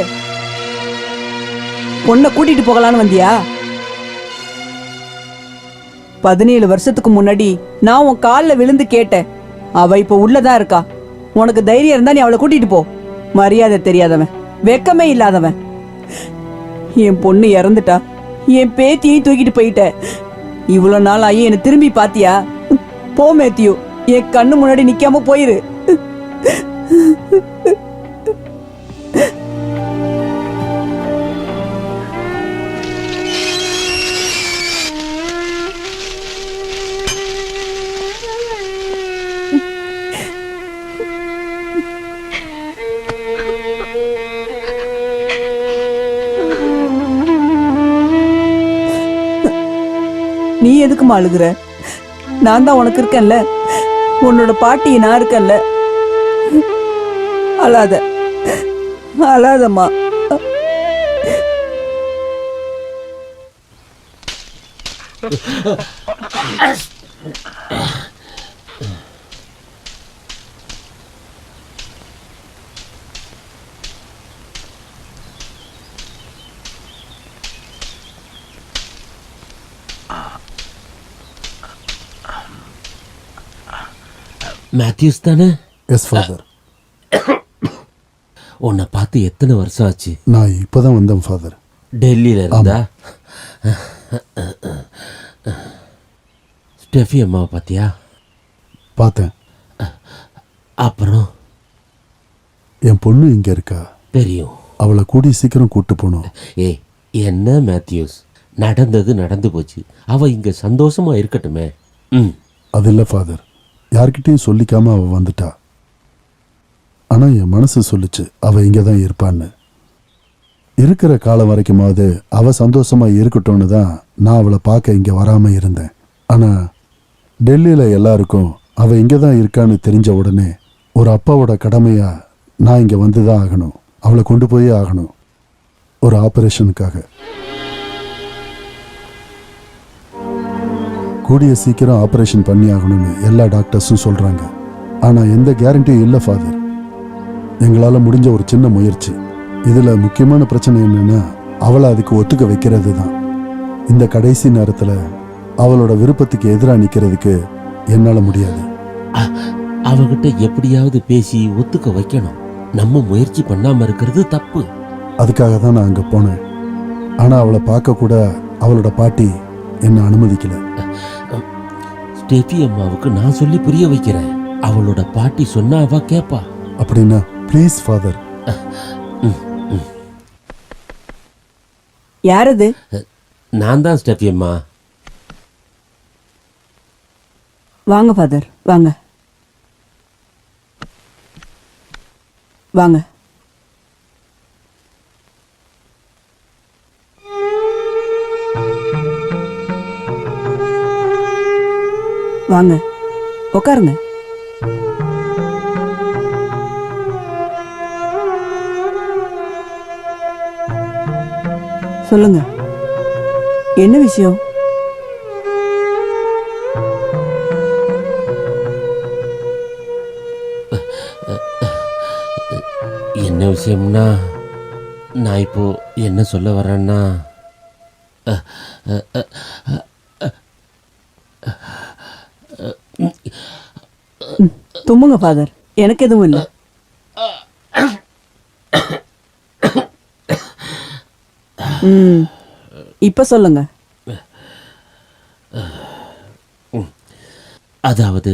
பொண்ணை கூட்டிட்டு போகலான்னு வந்தியா? 17 வருஷத்துக்கு முன்னாடி நான் உன் காலில் விழுந்து கேட்டேன். அவ இப்ப உள்ளதான் இருக்கா. உனக்கு தைரியம் இருந்தா நீ அவளை கூட்டிட்டு போ. மரியாதை தெரியாதவன், வெக்கமே இல்லாதவன். என் பொண்ணு இறந்துட்டா, என் பேத்தியையும் தூக்கிட்டு போயிட்ட. இவ்வளவு நாள் ஆகி என்ன திரும்பி பாத்தியா? போ மேத்யூ, என் கண்ணு முன்னாடி நிக்காம போயிரு. நீ எதுக்குமா அழுகுற? நான் தான் உனக்கு இருக்கேன்ல. உன்னோட பாட்டி நான் இருக்கேன்ல. அழாத, அழாதம்மா. மேத்யூஸ் தானே? Yes father. உன்னை பார்த்து எத்தனை வருஷம் ஆச்சு? நான் இப்போதான் வந்தேன் ஃபாதர். டெல்லியில் இருந்தா? ஸ்டெஃபி அம்மாவை பார்த்தியா? பார்த்தேன். அப்புறம் என் பொண்ணு இங்கே இருக்கா. தெரியும். அவளை கூடி சீக்கிரம் கூட்டு போகணும். ஏய், என்ன மேத்யூஸ், நடந்தது நடந்து போச்சு. அவ இங்க சந்தோஷமா இருக்கட்டுமே. அது இல்லை ஃபாதர், யார்கிட்டையும் சொல்லிக்காம அவள் வந்துட்டா. ஆனால் என் மனசு சொல்லிச்சு அவள் இங்கே தான் இருப்பான்னு. இருக்கிற காலம் வரைக்குமாவது அவள் சந்தோஷமாக இருக்கட்டும்னு தான் நான் அவளை பார்க்க இங்கே வராமல் இருந்தேன். ஆனால் டெல்லியில் எல்லாருக்கும் அவள் இங்கே தான் இருக்கான்னு தெரிஞ்ச உடனே ஒரு அப்பாவோட கடமையாக நான் இங்கே வந்து தான் ஆகணும். அவளை கொண்டு போயே ஆகணும், ஒரு ஆப்ரேஷனுக்காக. கூடிய சீக்கிரம் ஆப்ரேஷன் பண்ணி ஆகணும்னு எல்லா டாக்டர்ஸும் சொல்கிறாங்க. ஆனால் எந்த கேரண்டியும் இல்லை ஃபாதர். எங்களால் முடிஞ்ச ஒரு சின்ன முயற்சி. இதில் முக்கியமான பிரச்சனை என்னென்னா அவளை அதுக்கு ஒத்துக்க வைக்கிறது தான். இந்த கடைசி நேரத்தில் அவளோட விருப்பத்துக்கு எதிராக நிற்கிறதுக்கு என்னால் முடியாது. அவகிட்ட எப்படியாவது பேசி ஒத்துக்க வைக்கணும். நம்ம முயற்சி பண்ணாமல் இருக்கிறது தப்பு. அதுக்காக தான் நான் அங்கே போனேன். ஆனால் அவளை பார்க்க கூட அவளோட பாட்டி என்னை அனுமதிக்கலை. ஸ்டெஃபி அம்மாவுக்கு நான் சொல்லி புரிய வைக்கிறேன். அவளோட பாட்டி சொன்னா அவ கேப்பா. அப்படின்னா ப்ளீஸ் ஃபாதர். யாரது? நான் தான் ஸ்டெஃபி அம்மா. வாங்க ஃபாதர், வாங்க வாங்க. வாங்க உட்காருங்க. சொல்லுங்க, என்ன விஷயம்? என்ன விஷயம்னா, நான் இப்போ என்ன சொல்ல வரேன்னா, தும்முங்க ஃபாதர், எனக்கு எதுவும் இல்லை. இப்ப சொல்லுங்க. அதாவது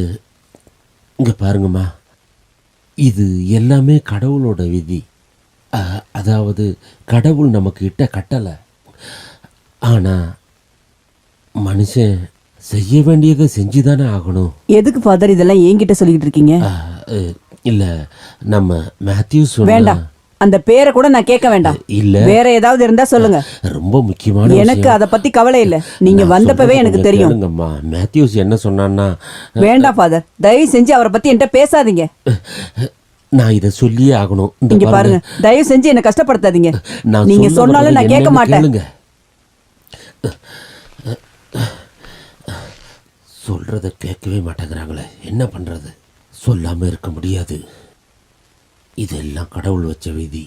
இங்க பாருங்கம்மா, இது எல்லாமே கடவுளோட விதி. அதாவது கடவுள் நமக்கு இட்ட கட்டளை. ஆனா மனுஷன் செய்ய வேண்டியதை செஞ்சுதானே ஆகணும். எதுக்கு ஃபாதர் இதெல்லாம் என்கிட்ட சொல்லிக்கிட்டு இருக்கீங்க? இல்ல, நம்ம மேத்யூஸ் வேண்டாம், அந்த பேரை கூட நான் கேட்க வேண்டாம். இல்ல, வேற ஏதாவது இருந்தா சொல்லுங்க. ரொம்ப முக்கியமான எனக்கு அத பத்தி கவலை இல்ல. நீங்க வந்தப்பவே எனக்கு தெரியும். மேத்யூஸ் என்ன சொன்னான்னா, வேண்டாம் ஃபாதர், தயவு செஞ்சு அவரை பத்தி என்கிட்ட பேசாதீங்க. நான் இத சொல்லியே ஆகணும். இங்க பாருங்க, தயவு செஞ்சு என்ன கஷ்டப்படுத்தாதீங்க. நீங்க சொன்னாலும் நான் கேட்க மாட்டேன். சொல்றத கேட்கவே மாட்டேங்கிறாங்களே, என்ன பண்றது? சொல்லாம இருக்க முடியாது. இதெல்லாம் கடவுள் வச்ச விதி.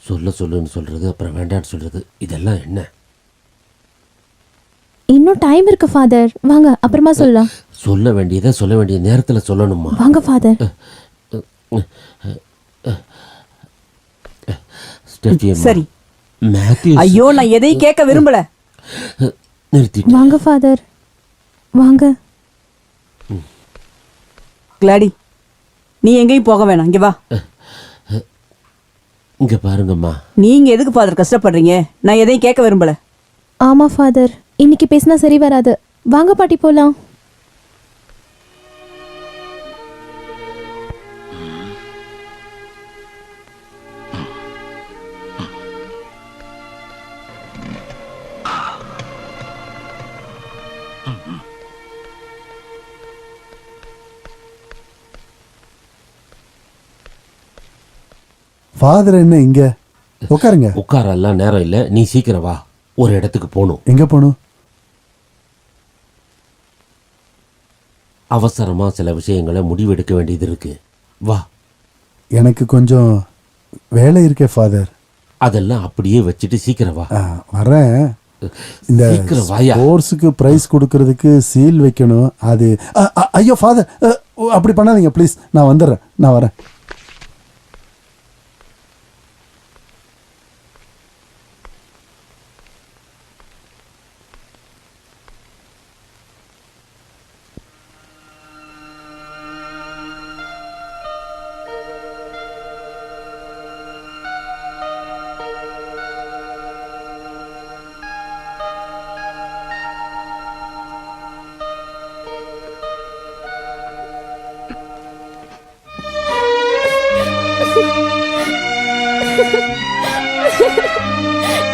சொல்லுன்னு சொல்றது, அப்புறம் வேண்டான்னு சொல்றது, இதெல்லாம் என்ன? இன்னும் டைம் இருக்கு ஃபாதர், வாங்க அப்புறமா சொல்லலாம். சொல்ல வேண்டியதை சொல்ல வேண்டிய நேரத்தில் சொல்லணுமா? வாங்க ஃபாதர். சரி, ஐயோ, நான் எதையும் கேட்க விரும்பல. நிறுத்தி. வாங்க ஃபாதர், வாங்க. கிளாடி, நீ எங்கேயும் போக வேணாம், இங்க வா. இங்க பாருங்கம்மா, நீங்க எதுக்கு ஃபாதர் கஷ்டப்படுறீங்க? நான் எதையும் கேட்க விரும்பல. ஆமா ஃபாதர், இன்னைக்கு பேசினா சரி வராது. வாங்க பாட்டி போலாம். ஃபாதர் என்ன இங்க? உட்காருங்க. உட்காரெல்லாம் நேரம் இல்லை, நீ சீக்கிரம் வா. ஒரு இடத்துக்கு போகணும். எங்க போகணும்? அவசரமா சில விஷயங்களை முடிவெடுக்க வேண்டியது இருக்கு. வா. எனக்கு கொஞ்சம் வேலை இருக்கே ஃபாதர். அதெல்லாம் அப்படியே வச்சுட்டு சீக்கிரம் வா. வரேன். இந்த சீக்கிரம் வாயா. கோர்ஸுக்கு ப்ரைஸ் கொடுக்கறதுக்கு சீல் வைக்கணும். அது ஐயோ ஃபாதர், அப்படி பண்ணாதீங்க ப்ளீஸ். நான் வந்துடுறேன், நான் வரேன்.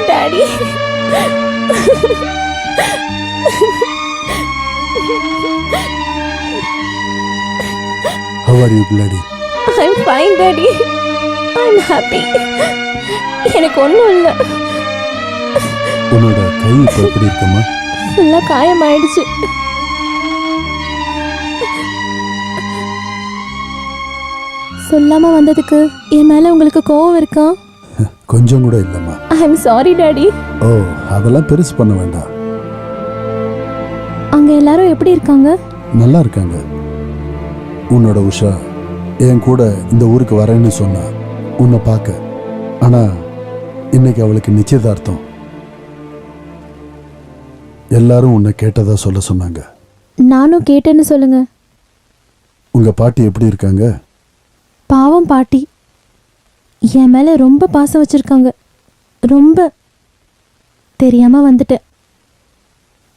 Daddy, How are you, Glady? I'm fine, Daddy. I'm happy. எனக்கு ஒன்றும் இல்லை. உன்னோட கை இப்போ எப்படி இருக்குமா? ஃபுல்லாக காயமாயிடுச்சு. சொல்லாம வந்ததுக்கு என் மேல உங்களுக்கு கோவம் இருக்கா? கொஞ்சம் கூட இல்லைம்மா. I'm sorry daddy. ஓ, அதெல்லாம் பெருசு பண்ண வேண்டாம். அங்க எல்லாரும் எப்படி இருக்காங்க? நல்லா இருக்காங்க. உன்னோட உஷா என் கூட இந்த ஊருக்கு வரேன்னு சொன்னா உன்னை பார்க்க. ஆனா இன்னைக்கு அவளுக்கு நிச்சயதார்த்தம். எல்லாரும் உன்னை கேட்டதா சொல்ல சொன்னாங்க. நானும் கேட்டேன்னு சொல்லுங்க. உங்க பாட்டி எப்படி இருக்காங்க? பாவம் பாட்டி, என் மேல ரொம்ப பாசம் வச்சிருக்காங்க. ரொம்ப. தெரியாம வந்துட்டேன்.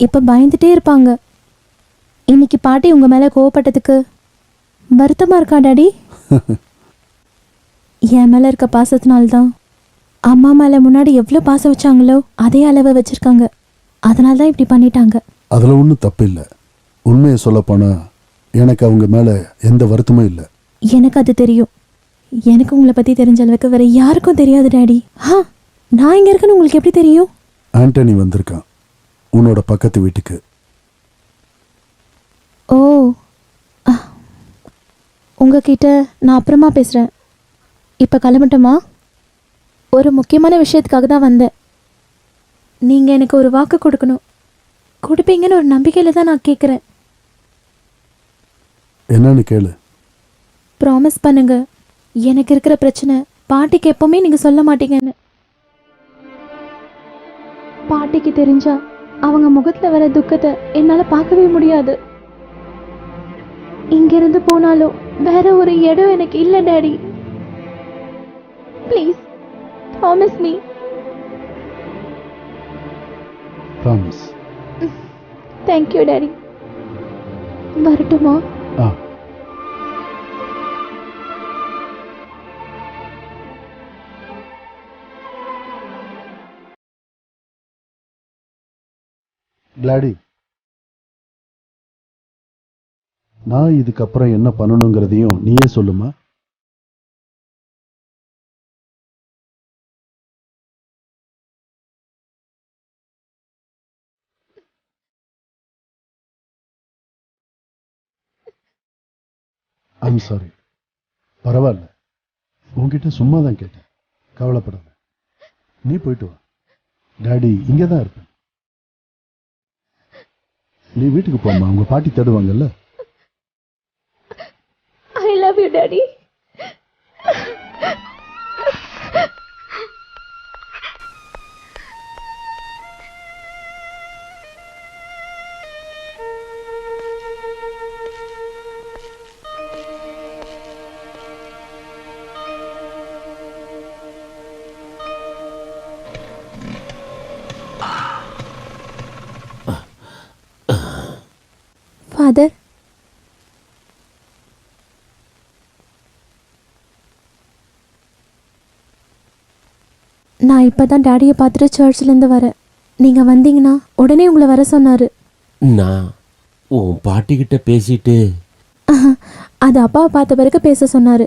இப்ப பயந்துட்டே இருப்பாங்க. இன்னைக்கு பாட்டி உங்க மேல கோவப்பட்டதுக்கு வருத்தமா இருக்கா டாடி? என் மேல இருக்க பாசத்தினால்தான் அம்மா மேல முன்னாடி எவ்வளவு பாசம் வச்சாங்களோ அதே அளவை வச்சிருக்காங்க. அதனால்தான் இப்படி பண்ணிட்டாங்க. அதுல ஒன்றும் தப்பு இல்லை. உண்மையை சொல்ல போனா எனக்கு அவங்க மேல எந்த வருத்தமும் இல்லை. எனக்கு அது தெரியும். எனக்கு உங்களை பத்தி தெரிஞ்ச அளவுக்கு வேற யாருக்கும் தெரியாது டாடி. நான் இங்க இருக்கேன்னு உங்களுக்கு எப்படி தெரியும்? ஆண்டனி வந்திருக்கான் உன்னோட பக்கத்து வீட்டுக்கு. ஓ, உங்ககிட்ட நான் அப்புறமா பேசுறேன். இப்ப கிளம்பட்டுமா? ஒரு முக்கியமான விஷயத்துக்காக தான் வந்தேன். நீங்க எனக்கு ஒரு வாக்கு கொடுக்கணும். கொடுப்பீங்கன்னு ஒரு நம்பிக்கையில தான் நான் கேட்குறேன். என்னன்னு கேளு. ப்ராமிஸ் பண்ணுங்க, எனக்கு இருக்கிற பிரச்சனை பாட்டிக்கு எப்பவுமே நீங்க சொல்ல மாட்டீங்கன்னு. பாட்டிக்கு தெரிஞ்சா அவங்க முகத்துல வர துக்கத்தை என்னால பார்க்கவே முடியாது. இங்கிருந்து போனாலும் வேற ஒரு இடம் எனக்கு இல்ல daddy. Please promise me. Promise. Thank you daddy. வரட்டுமா? கிளாடி, நான் இதுக்கப்புறம் என்ன பண்ணணுங்கிறதையும் நீயே சொல்லுமா. I'm sorry. பரவாயில்ல, உன்கிட்ட சும்மா தான் கேட்டேன். கவலைப்படாத. நீ போயிட்டு வா. டாடி இங்கே தான் இருப்பேன். நீ வீட்டுக்கு போமா, உங்க பாட்டி தேடுவாங்கல்ல. I love you daddy. Father, நான் இப்பதான் டாடியை பார்த்துட்டு சர்ச்சிலேருந்து வரேன். நீங்க வந்தீங்கன்னா உடனே உங்களை வர சொன்னாரு. நான் உன் பாட்டிக்கிட்ட பேசிட்டு அது அப்பாவை பார்த்த பிறகு பேச சொன்னாரு.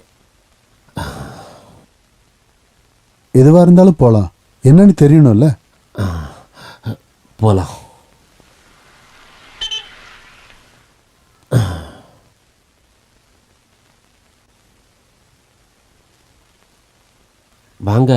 எதுவா இருந்தாலும் போலாம். என்னன்னு தெரியணும்ல. போலாம். வாங்க.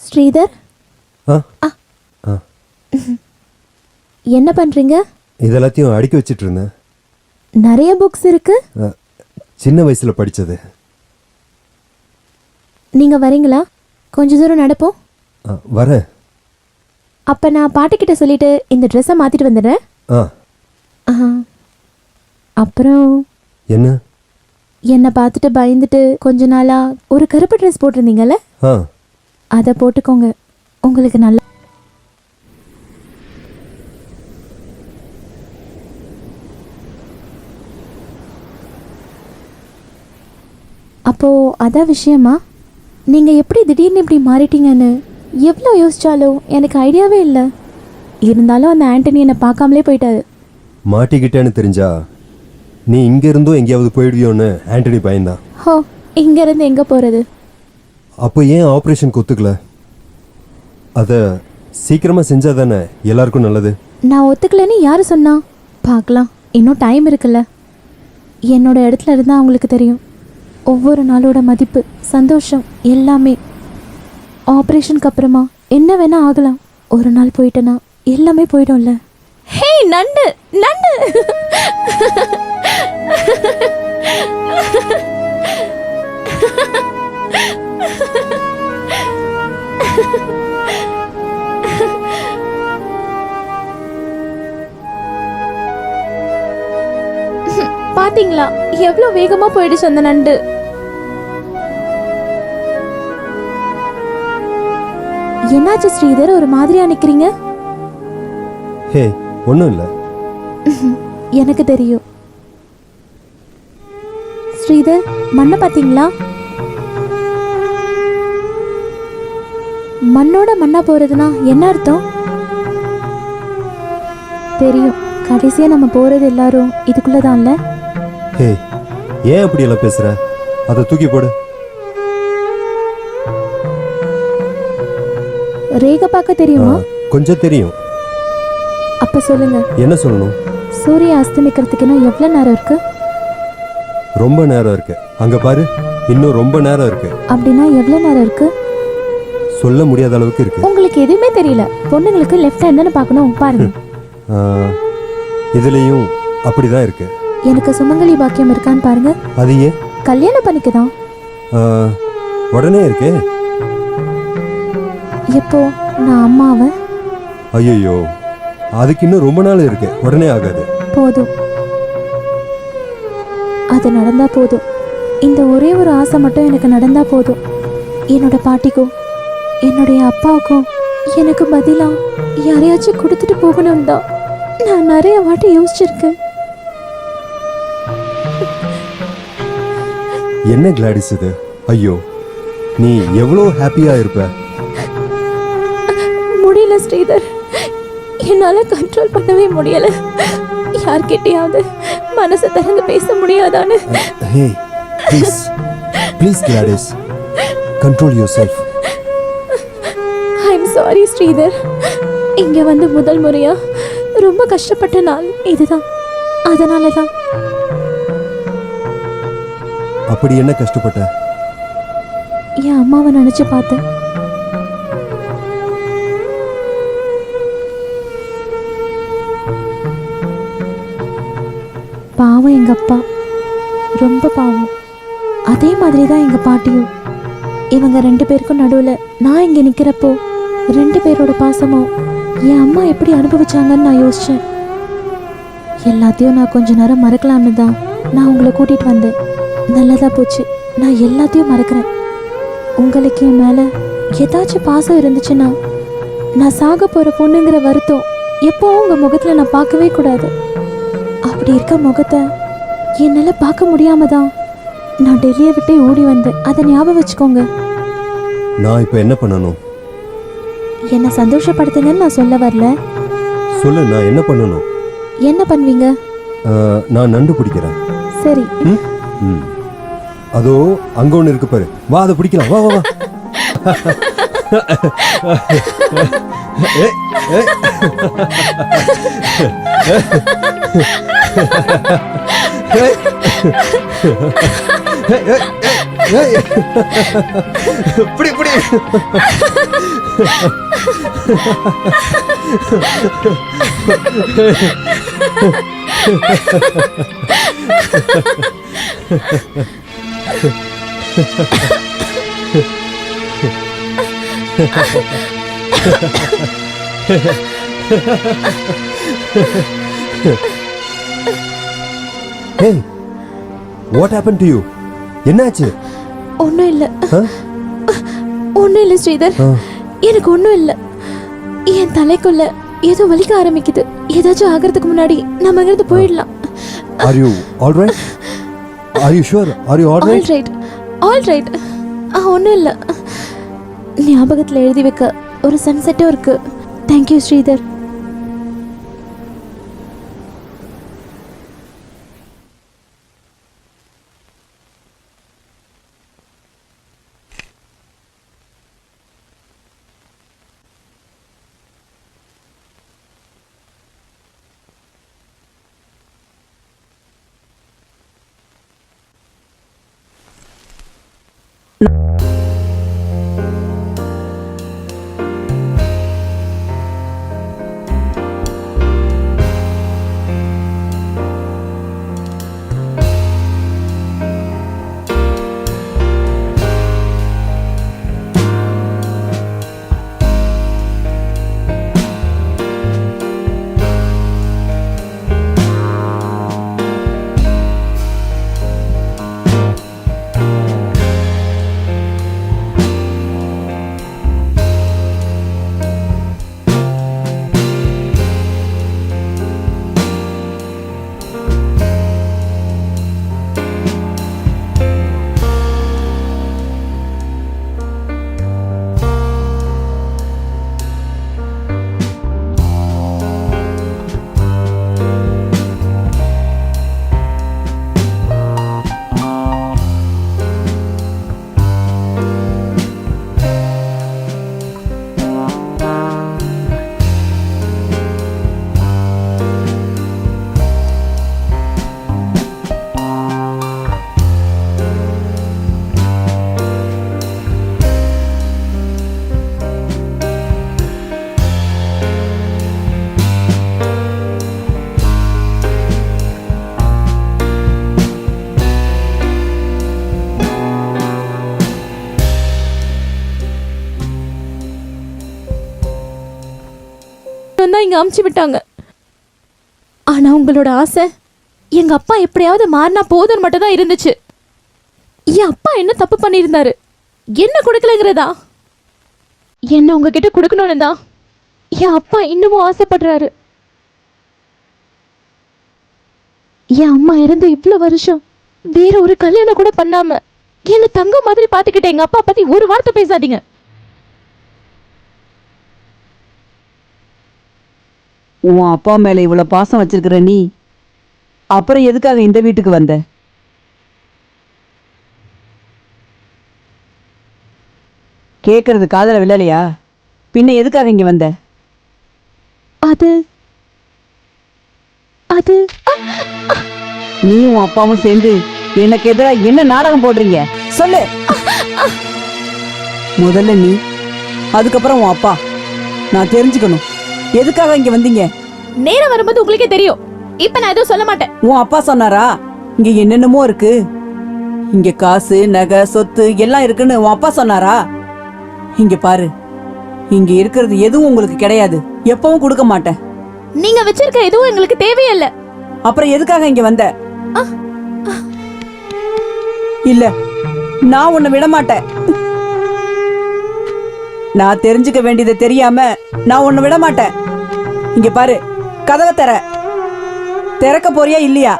ஸ்ரீதர், ஆ என்ன பண்றீங்க? இதெல்லாத்தையும் அடுக்கி வச்சிட்டு இருந்தேன். நிறைய புக்ஸ் இருக்கு. சின்ன வயசுல படிச்சது. நீங்க வரீங்களா? கொஞ்ச தூரம் நடப்போம். வரேன். அப்ப நான் பாட்டிக்கிட்ட சொல்லிட்டு இந்த ட்ரெஸ்ஸை மாத்திட்டு வந்துடுறேன். அப்புறம் என்ன? என்னை பார்த்துட்டு பயந்துட்டு கொஞ்ச நாளா ஒரு கருப்பு ட்ரெஸ் போட்டிருந்தீங்கல்ல, அதை போட்டுக்கோங்க. உங்களுக்கு நல்ல. அப்போ அதான் விஷயமா? நீங்க எப்படி திடீர்னு இப்படி மாறிட்டீங்கன்னு எவ்வளோ யோசிச்சாலும் எனக்கு ஐடியாவே இல்லை. இருந்தாலும் அந்த ஆண்டனி என்னை பார்க்காமலே போயிட்டாரு. மாட்டிக்கிட்டேன்னு தெரிஞ்சா நீ இங்க இருந்தும் எங்கேயாவது போயிடுவியோன்னு ஆண்டனி பயந்தான். ஹோ, இங்க இருந்து எங்க போறது? அப்போ ஏன் ஆப்ரேஷன் ஒத்துக்கல? அதை சீக்கிரமா செஞ்சா தானே எல்லாருக்கும் நல்லது. நான் ஒத்துக்கலன்னு யாரு சொன்னா? பார்க்கலாம், இன்னும் டைம் இருக்குல்ல. என்னோட இடத்துல இருந்தால் அவங்களுக்கு தெரியும் ஒவ்வொரு நாளோட மதிப்பு, சந்தோஷம் எல்லாமே. ஆப்ரேஷனுக்கு அப்புறமா என்ன வேணா ஆகலாம். ஒரு நாள் போயிட்டேன்னா எல்லாமே போயிடும்ல. ஹே நண்டு நண்டு பாத்தீங்களா எவ்வளவு வேகமா போயிடுச்சு அந்த நண்டு. என்னாச்சு ஸ்ரீதர், ஒரு மாதிரியா நிக்கிறீங்க? ஹே, ஒன்றும் இல்லை. எனக்கு தெரியும். ஸ்ரீதர், மண்ணை பாத்தீங்களா? மண்ணோட மண்ணா போறதுன்னா என்ன அர்த்தம்? தெரியும், கடைசியா நம்ம போறது எல்லாரும் இதுக்குள்ளதான்ல. ஹே, ஏன் அப்படி எல்லாம் பேசுற? அதை தூக்கி போடு. ரேகை பார்க்க தெரியுமா? கொஞ்சம் தெரியும். அப்ப சொல்லுங்க, என்ன சொல்லணும்? சூரிய அஸ்தமிக்கிறதுக்கு இன்னும் எவ்வளவு நேரம் இருக்கு? ரொம்ப நேரம் இருக்கு. அங்க பாரு, இன்னும் ரொம்ப நேரம் இருக்கு. அப்படின்னா எவ்வளவு நேரம் இருக்கு? சொல்ல முடியாத அளவுக்கு இருக்கு. உங்களுக்கு எதுவுமே தெரியல. பொண்ணுங்களுக்கு லெஃப்ட் ஹேண்ட் தானே பார்க்கணும், பாருங்க. இதுலயும் அப்படிதான் இருக்கு. எனக்கு சுமங்கலி பாக்கியம் இருக்கான்னு பாருங்க. அது ஏன்? கல்யாணம் பண்ணிக்கதான். உடனே இருக்கே. எப்போ? நான் அம்மாவை. ஐயோ, அதுக்கு இன்னும் ரொம்ப நாள் இருக்கு. உடனே ஆகாது. போதும், அது நடந்தா போதும். இந்த ஒரே ஒரு ஆசை மட்டும் எனக்கு நடந்தா போதும். என்னோட பாட்டிக்கும் என்னுடைய அப்பாவுக்கும் எனக்கு பதிலா யாரையாச்சும் கொடுத்துட்டு போகணும் தான் நான் நிறைய வாட்டி யோசிச்சிருக்கேன். என்ன கிளாடிஸ் இது? ஐயோ, நீ எவ்வளோ ஹாப்பியா இருப்ப. முடியல ஸ்ரீதர், என்னால கண்ட்ரோல் பண்ணவே முடியல. யார்கிட்டயாவது மனசை திறந்து பேச முடியாதான்னு. Hey please please Gladys, control yourself. I am sorry Sridhar. இங்க வந்து முதல் முறையா ரொம்ப கஷ்டப்பட்ட நாள் இதுதான். அதனால தான். அப்படி என்ன கஷ்டப்பட்ட? என் அம்மாவை நினைச்சு பார்த்தேன். பாவம் எங்க அப்பா, ரொம்ப பாவம். அதே மாதிரி தான் எங்க பாட்டியும். இவங்க ரெண்டு பேருக்கும் நடுவுல நான் இங்க நிக்கிறப்போ ரெண்டு பேரோட பாசமும் என் அம்மா எப்படி அனுபவிச்சாங்கன்னு நான் யோசிச்சேன். எல்லாத்தையும் நான் கொஞ்ச நேரம் மறக்கலாம்னு தான் நான் உங்களை கூட்டிட்டு வந்தேன். நல்லதா போச்சு. நான் எல்லாத்தையும் மறக்கிறேன். உங்களுக்கு என் மேல ஏதாச்சும் பாசம் இருந்துச்சுன்னா நான் சாக போற பொண்ணுங்கிற வருத்தம் எப்பவும் உங்க முகத்துல நான் பார்க்கவே கூடாது. அப்படி இருக்க முகத்தை என்னால பார்க்க முடியாம தான் நான் டெல்லியை விட்டு ஓடி வந்தேன். அதை ஞாபகம் வச்சுக்கோங்க. நான் இப்போ என்ன பண்ணணும்? என்னை சந்தோஷப்படுத்துங்கன்னு நான் சொல்ல வரல. சொல்லு, நான் என்ன பண்ணணும்? என்ன பண்ணுவீங்க? நான் நண்டு பிடிக்கிறேன். சரி. அதோ அங்க ஒண்ணு இருக்கு பாரு, வா அதை பிடிக்கலாம், வா வா வா. ஏய், ஏய். ஏய். ஏய், ஏய், ஏய், ஏய். பிடி பிடி. Hey, what happened to you? என்னாச்சு? ஒன்றும் இல்லை, ஒன்றும் இல்லை ஸ்ரீதர், எனக்கு ஒன்றும் இல்லை. என் தலைக்குள்ள ஏதோ வலிக்க ஆரம்பிக்குது. ஏதாச்சும் ஆகிறதுக்கு முன்னாடி நம்ம இங்கிருந்து போயிடலாம். Are you all right? Are you sure? Are you all right? All right, all right. ஒன்றும் இல்லை. ஞாபகத்தில் எழுதி வைக்க ஒரு சன்செட்டும் இருக்கு. தேங்க்யூ ஸ்ரீதர். இங்க அமுச்சு விட்டாங்க. ஆனா உங்களோட ஆசை எங்க அப்பா எப்படியாவது மாறினா போதும் மட்டும் தான் இருந்துச்சு. என் அப்பா என்ன தப்பு பண்ணியிருந்தாரு? என்ன கொடுக்கலங்கிறதா? என்ன உங்ககிட்ட கொடுக்கணும்னு தான் என் அப்பா இன்னமும் ஆசைப்படுறாரு. என் அம்மா இறந்து இவ்வளவு வருஷம் வேற ஒரு கல்யாணம் கூட பண்ணாம என்ன தங்க மாதிரி பாத்துக்கிட்ட எங்க அப்பா பத்தி ஒரு வார்த்தை பேசாதீங்க. உன் அப்பா மேல இவ்வளவு பாசம் வச்சிருக்கிற நீ அப்புறம் எதுக்காக இந்த வீட்டுக்கு வந்த? கேக்குறது காதல விழலையா? பின்ன எதுக்காக இங்க வந்த? அது அது நீ உன் அப்பாவும் சேர்ந்து எனக்கு எதிராக என்ன நாடகம் போடுறீங்க சொல்லு. முதல்ல நீ, அதுக்கப்புறம் உன் அப்பா. நான் தெரிஞ்சுக்கணும் எதுக்காக இங்க வந்தீங்க. நேரம் வரும்போது உங்களுக்கே தெரியும். இப்ப நான் எதுவும் சொல்ல மாட்டேன். உன் அப்பா சொன்னாரா இங்க என்னென்னமோ இருக்கு, இங்க காசு நகை சொத்து எல்லாம் இருக்குன்னு உன் அப்பா சொன்னாரா? இங்க பாரு, இங்க இருக்கிறது எதுவும் உங்களுக்கு கிடையாது, எப்பவும் கொடுக்க மாட்டேன். நீங்க வச்சிருக்க எதுவும் எங்களுக்கு தேவையில்லை. அப்புறம் எதுக்காக இங்க வந்த? இல்ல, நான் உன்னை விட மாட்டேன். நான் தெரிஞ்சுக்க வேண்டியதை தெரியாம நான் உன்னை விட மாட்டேன். இங்க பாரு, கதவை திறக்க போறியா இல்லையா?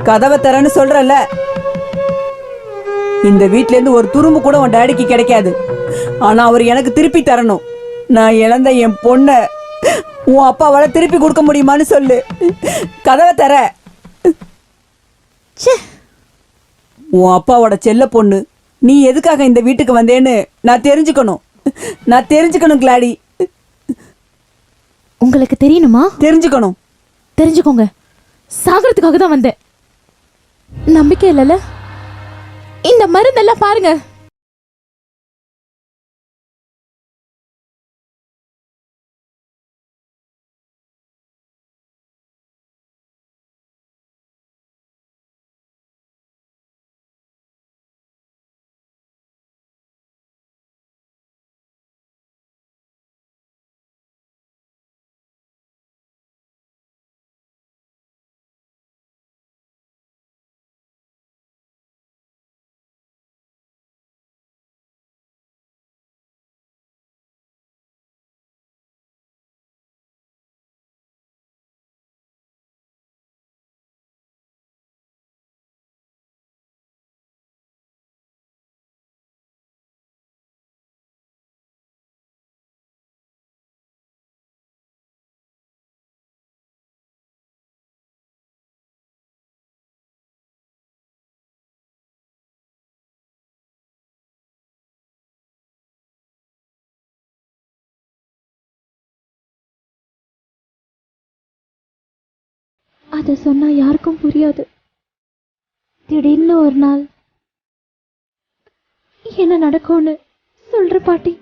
கதவை திறன்னு சொல்றல. இந்த வீட்ல இருந்து ஒரு துரும்பு கூட உன் டாடிக்கு கிடைக்காது. ஆனா அவர் எனக்கு திருப்பி தரணும். நான் இழந்த என் பொண்ண உன் அப்பாவால திருப்பி கொடுக்க முடியுமான்னு சொல்லு. கதவை திற. உன் அப்பாவோட செல்ல பொண்ணு நீ எதுக்காக இந்த வீட்டுக்கு வந்தேன்னு நான் தெரிஞ்சுக்கணும் கிளாடி. உங்களுக்கு தெரியணுமா? தெரிஞ்சுக்கணும். தெரிஞ்சுக்கோங்க. சாகிறதுக்காக தான் வந்தேன். நம்பிக்கை இல்லைல்ல? இந்த மருந்தெல்லாம் பாருங்க. அதை சொன்னா யாருக்கும் புரியாது. திடீர்னு ஒரு நாள் என்ன நடக்கும்னு சொல்ற பாட்டி.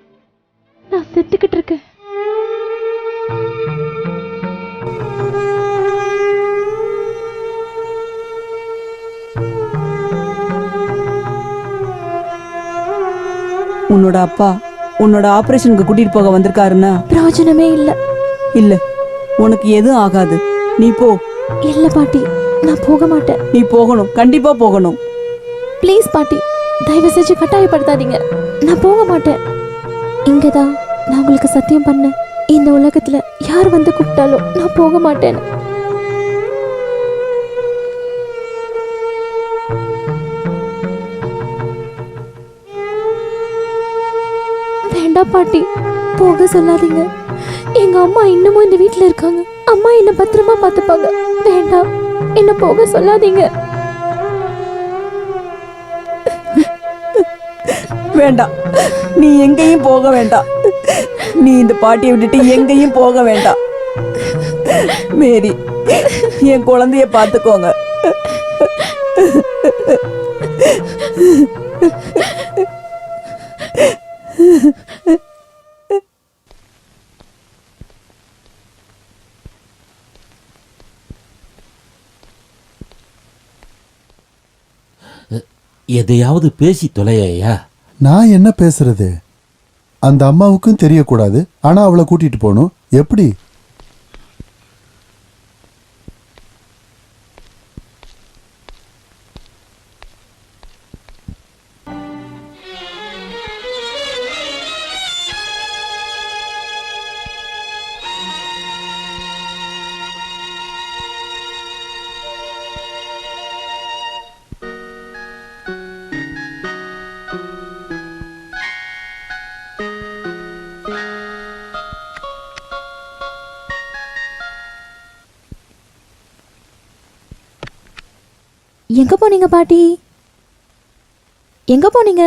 நான் செத்துக்கிட்டு இருக்கேன். உன்னோட அப்பா உன்னோட ஆபரேஷனுக்கு கூட்டிட்டு போக வந்திருக்காருன்னா பிரயோஜனமே இல்ல, உனக்கு எதுவும் ஆகாது. நீ போ. இல்ல பாட்டி, நான் போக மாட்டேன். நீ போகணும், கண்டிப்பா போகணும். ப்ளீஸ் பாட்டி, தயவு செஞ்சு கட்டாயப்படுத்தாதீங்க. நான் போக மாட்டேன். இங்கதான் நான் உங்களுக்கு சத்தியம் பண்ணேன், இந்த உலகத்துல யார் வந்து கூப்பிட்டாலும் நான் போக மாட்டேன். வேண்டாம் பாட்டி, போக சொல்லாதீங்க. எங்க அம்மா இன்னமும் இந்த வீட்டுல இருக்காங்க. அம்மா என்ன பத்திரமா பார்த்துப்பாங்க. வேண்டாம், என்ன போக சொல்லாதீங்க. வேண்டாம், நீ எங்கேயும் போக வேண்டாம். நீ இந்த பாட்டியை விட்டுட்டு எங்கேயும் போக வேண்டாம். மேரி, என் குழந்தைய பார்த்துக்கோங்க. எதையாவது பேசி தொலையா. நான் என்ன பேசுறது? அந்த அம்மாவுக்கும் தெரியக்கூடாது, ஆனா அவளை கூட்டிட்டு போகணும். எப்படி? எங்க போனீங்க பாட்டி? எங்க போனீங்க?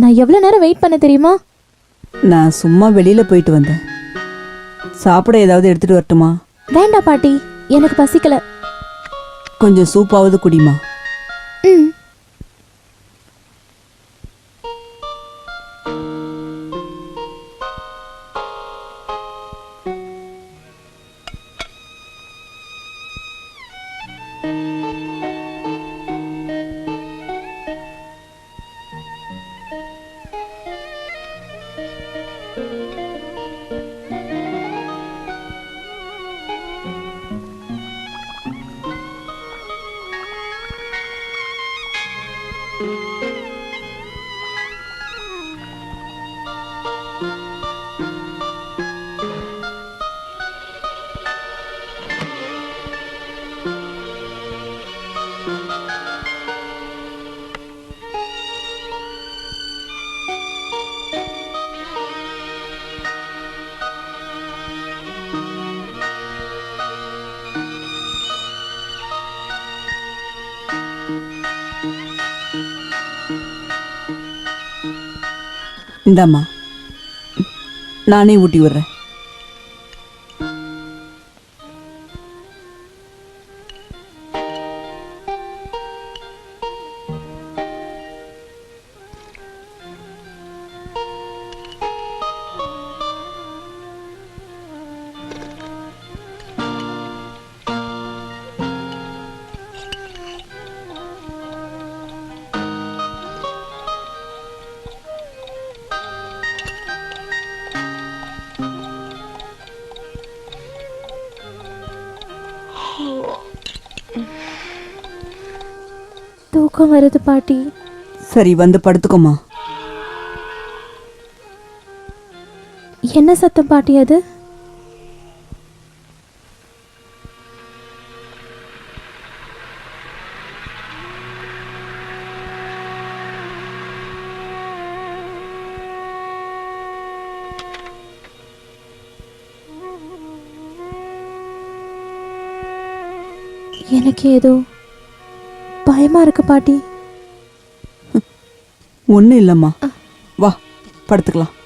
நான் எவ்வளவு நேரம் வெயிட் பண்ண தெரியுமா? நான் சும்மா வெளியில போயிட்டு வந்தேன். சாப்பிட ஏதாவது எடுத்துட்டு வரட்டுமா? வேண்டாம் பாட்டி, எனக்கு பசிக்கல. கொஞ்சம் சூப்பாவது குடிமா. ம். இந்தாம்மா, நானே ஊட்டி விடுறேன். தூக்கம் வருது பாட்டி. சரி, வந்து படுத்துக்கோமா. என்ன சத்தம் பாட்டி அது? எனக்கு ஏதோ பயமா இருக்கு பாட்டி. ஒன்றும் இல்லைம்மா, வா படுத்துக்கலாம்.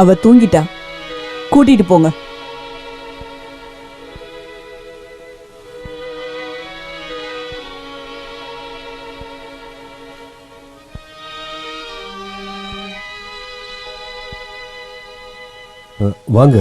அவ தூங்கிட்டா, கூட்டிட்டு போங்க. வாங்க.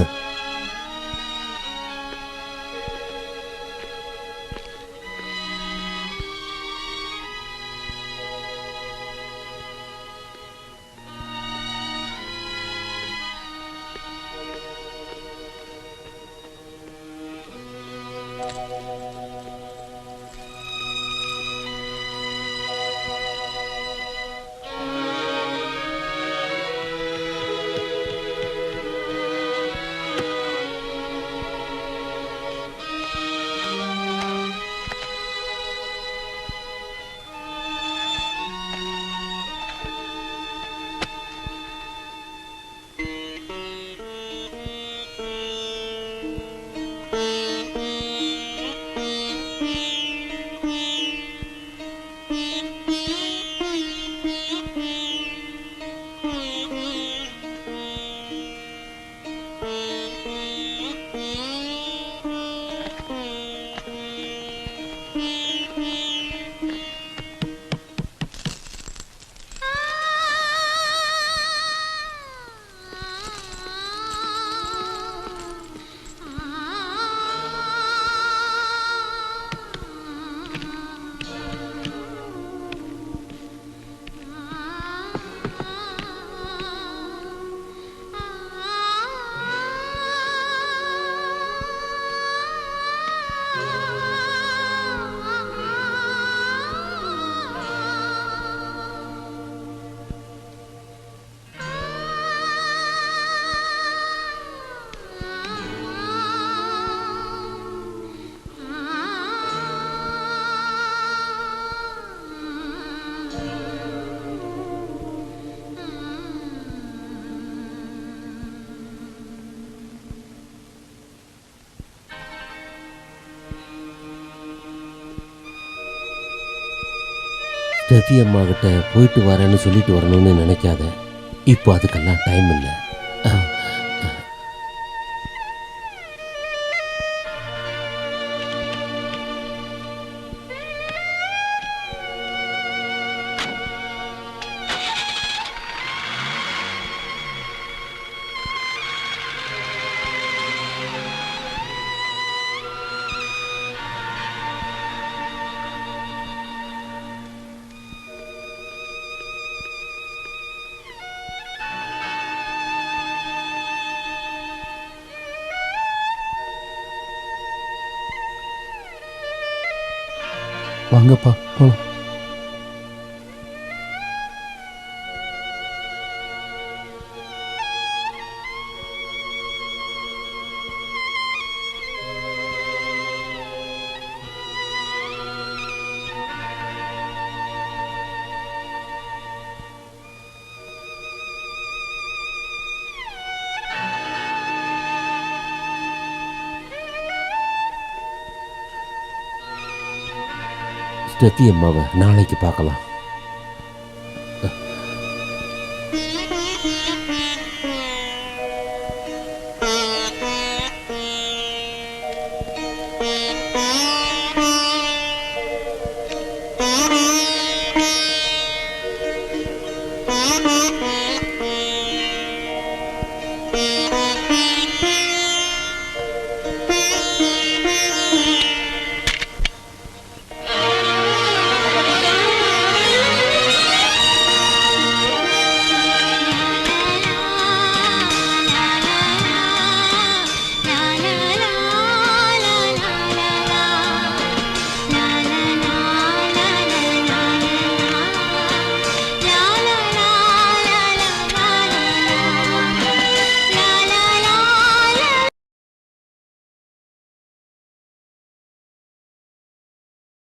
ஸ்டெஃபி அம்மா கிட்ட போயிட்டு வரேன்னு சொல்லிட்டு வரணும்னு நினைக்காத. இப்போ அதுக்கெல்லாம் டைம் இல்லை. வாங்கப்பா போலாம். ஸ்டெஃபி அம்மாவை நாளைக்கு பார்க்கலாம்.